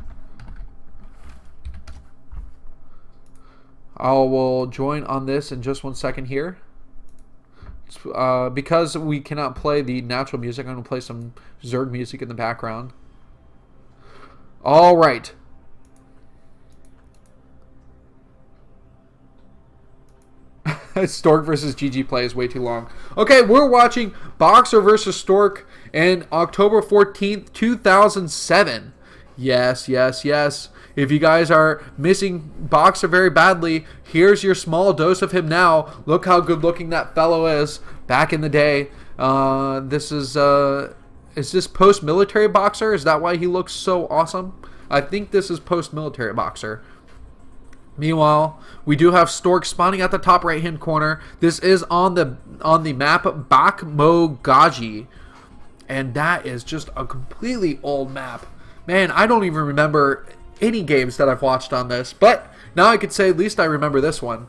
I will join on this in just 1 second here. Because we cannot play the natural music, I'm going to play some Zerg music in the background. All right. Stork versus GG play is way too long. Okay, we're watching Boxer versus Stork in October 14th, 2007. Yes, yes, yes. If you guys are missing Boxer very badly, here's your small dose of him now. Look how good looking that fellow is back in the day. This is this post-military Boxer? Is that why he looks so awesome? I think this is post-military Boxer. Meanwhile, we do have Stork spawning at the top right-hand corner. This is on the map Bakmogaji, and that is just a completely old map. Man, I don't even remember any games that I've watched on this, but now I could say at least I remember this one.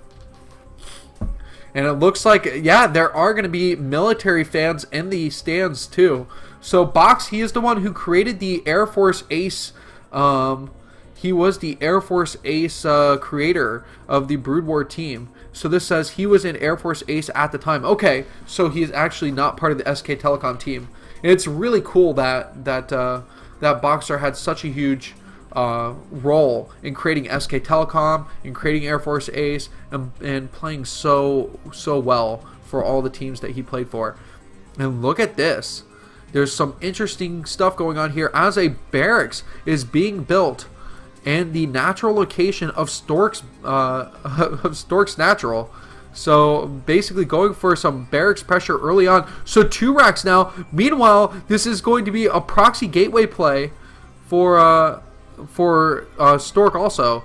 And it looks like, yeah, there are going to be military fans in the stands too. So Box, he is the one who created the Air Force Ace. He was the Air Force Ace creator of the Brood War team. So this says he was in Air Force Ace at the time. Okay, so he's actually not part of the SK Telecom team. And it's really cool that that Boxer had such a huge role in creating SK Telecom, in creating Air Force Ace, and playing so well for all the teams that he played for. And look at this. There's some interesting stuff going on here as a barracks is being built and the natural location of Stork's natural. So basically going for some barracks pressure early on. So 2 racks now. Meanwhile, this is going to be a proxy gateway play for Stork also.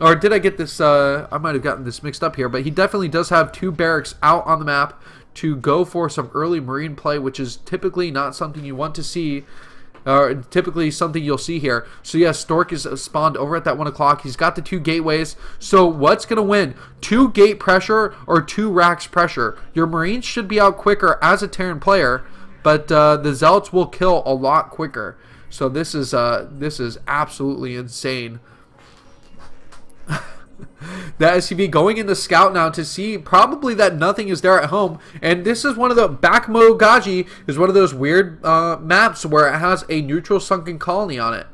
Or did I get this? I might have gotten this mixed up here, but he definitely does have 2 barracks out on the map to go for some early marine play, which is typically not something you want to see. Typically something you'll see here. So yes, Stork is spawned over at that 1 o'clock. He's got the 2 gateways. So what's going to win? 2 gate pressure or 2 racks pressure? Your Marines should be out quicker as a Terran player, but the Zealots will kill a lot quicker. So this is absolutely insane. The SCV going in the scout now to see probably that nothing is there at home. And this is one of the Bakmogaji is one of those weird maps where it has a neutral sunken colony on it.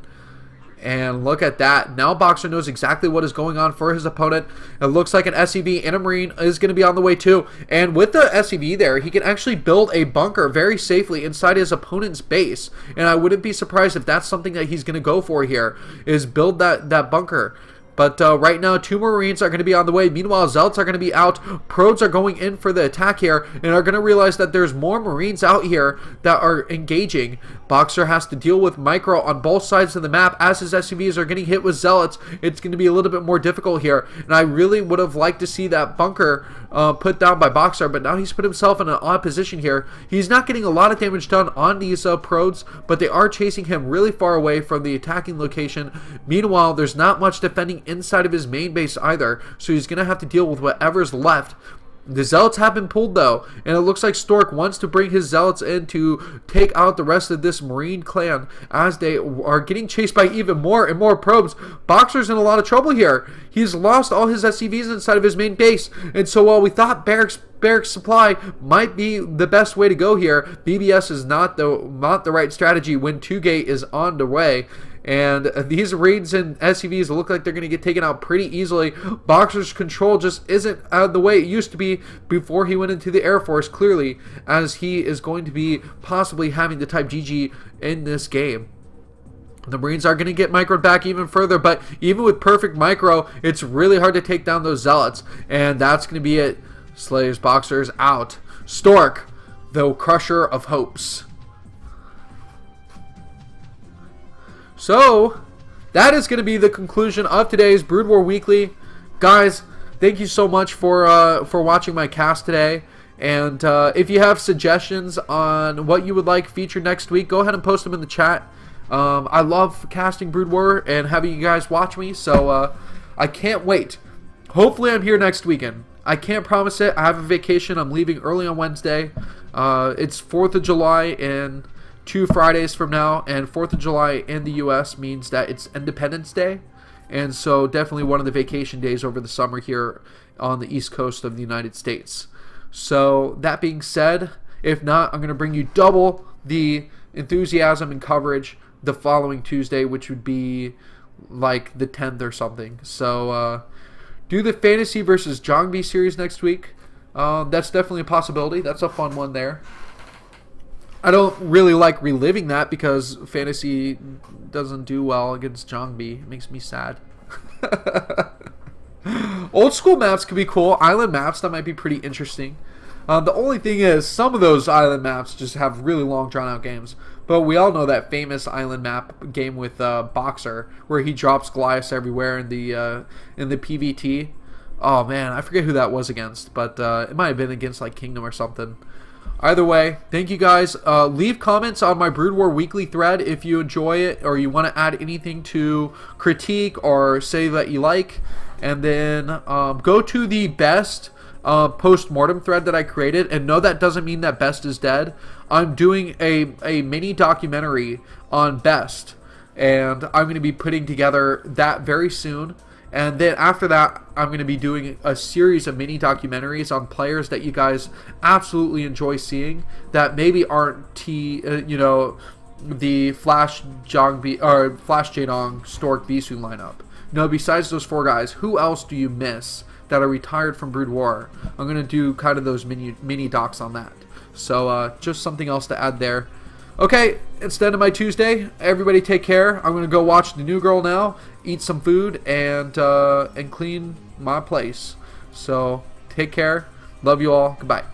And look at that. Now Boxer knows exactly what is going on for his opponent. It looks like an SCV and a Marine is going to be on the way too. And with the SCV there, he can actually build a bunker very safely inside his opponent's base. And I wouldn't be surprised if that's something that he's going to go for here, is build that bunker. But right now, 2 Marines are going to be on the way. Meanwhile, Zealots are going to be out. Prods are going in for the attack here and are going to realize that there's more Marines out here that are engaging. Boxer has to deal with Micro on both sides of the map as his SCVs are getting hit with Zealots. It's going to be a little bit more difficult here. And I really would have liked to see that bunker put down by Boxer, but now he's put himself in an odd position here. He's not getting a lot of damage done on these Prods, but they are chasing him really far away from the attacking location. Meanwhile, there's not much defending inside of his main base either, so he's going to have to deal with whatever's left. The Zealots have been pulled though, and it looks like Stork wants to bring his Zealots in to take out the rest of this Marine clan as they are getting chased by even more and more probes. Boxer's in a lot of trouble here. He's lost all his SCVs inside of his main base, and so while we thought Barracks Supply might be the best way to go here, BBS is not the right strategy when 2-gate is on the way. And these Raids and SCVs look like they're going to get taken out pretty easily. Boxer's control just isn't the way it used to be before he went into the Air Force, clearly, as he is going to be possibly having to type GG in this game. The Marines are going to get microed back even further, but even with perfect micro, it's really hard to take down those Zealots. And that's going to be it. Slayers, Boxers out. Stork, the crusher of hopes. So, that is going to be the conclusion of today's Brood War Weekly. Guys, thank you so much for watching my cast today. And if you have suggestions on what you would like featured next week, go ahead and post them in the chat. I love casting Brood War and having you guys watch me, so I can't wait. Hopefully I'm here next weekend. I can't promise it. I have a vacation. I'm leaving early on Wednesday. It's 4th of July and 2 Fridays from now, and 4th of July in the US means that it's Independence Day, and so definitely one of the vacation days over the summer here on the East Coast of the United States. So that being said, if not, I'm going to bring you double the enthusiasm and coverage the following Tuesday, which would be like the 10th or something. So do the Fantasy versus Jongbi series next week. That's definitely a possibility. That's a fun one there. I don't really like reliving that because Fantasy doesn't do well against Jongbi. It makes me sad. Old school maps could be cool. Island maps, that might be pretty interesting. The only thing is, some of those island maps just have really long, drawn-out games. But we all know that famous island map game with Boxer, where he drops Goliaths everywhere in the PVT. Oh man, I forget who that was against, but it might have been against like Kingdom or something. Either way, thank you guys. Leave comments on my Brood War Weekly thread if you enjoy it or you want to add anything to critique or say that you like. And then go to the BeSt post-mortem thread that I created. And no, that doesn't mean that BeSt is dead. I'm doing a mini documentary on BeSt. And I'm going to be putting together that very soon. And then after that, I'm going to be doing a series of mini documentaries on players that you guys absolutely enjoy seeing that maybe aren't the Flash Jongbi or Flash Jaedong Stork BeSt lineup. No, besides those 4 guys, who else do you miss that are retired from Brood War? I'm going to do kind of those mini docs on that. So just something else to add there. Okay, it's the end of my Tuesday. Everybody take care. I'm going to go watch The New Girl now, eat some food, and clean my place. So take care. Love you all. Goodbye.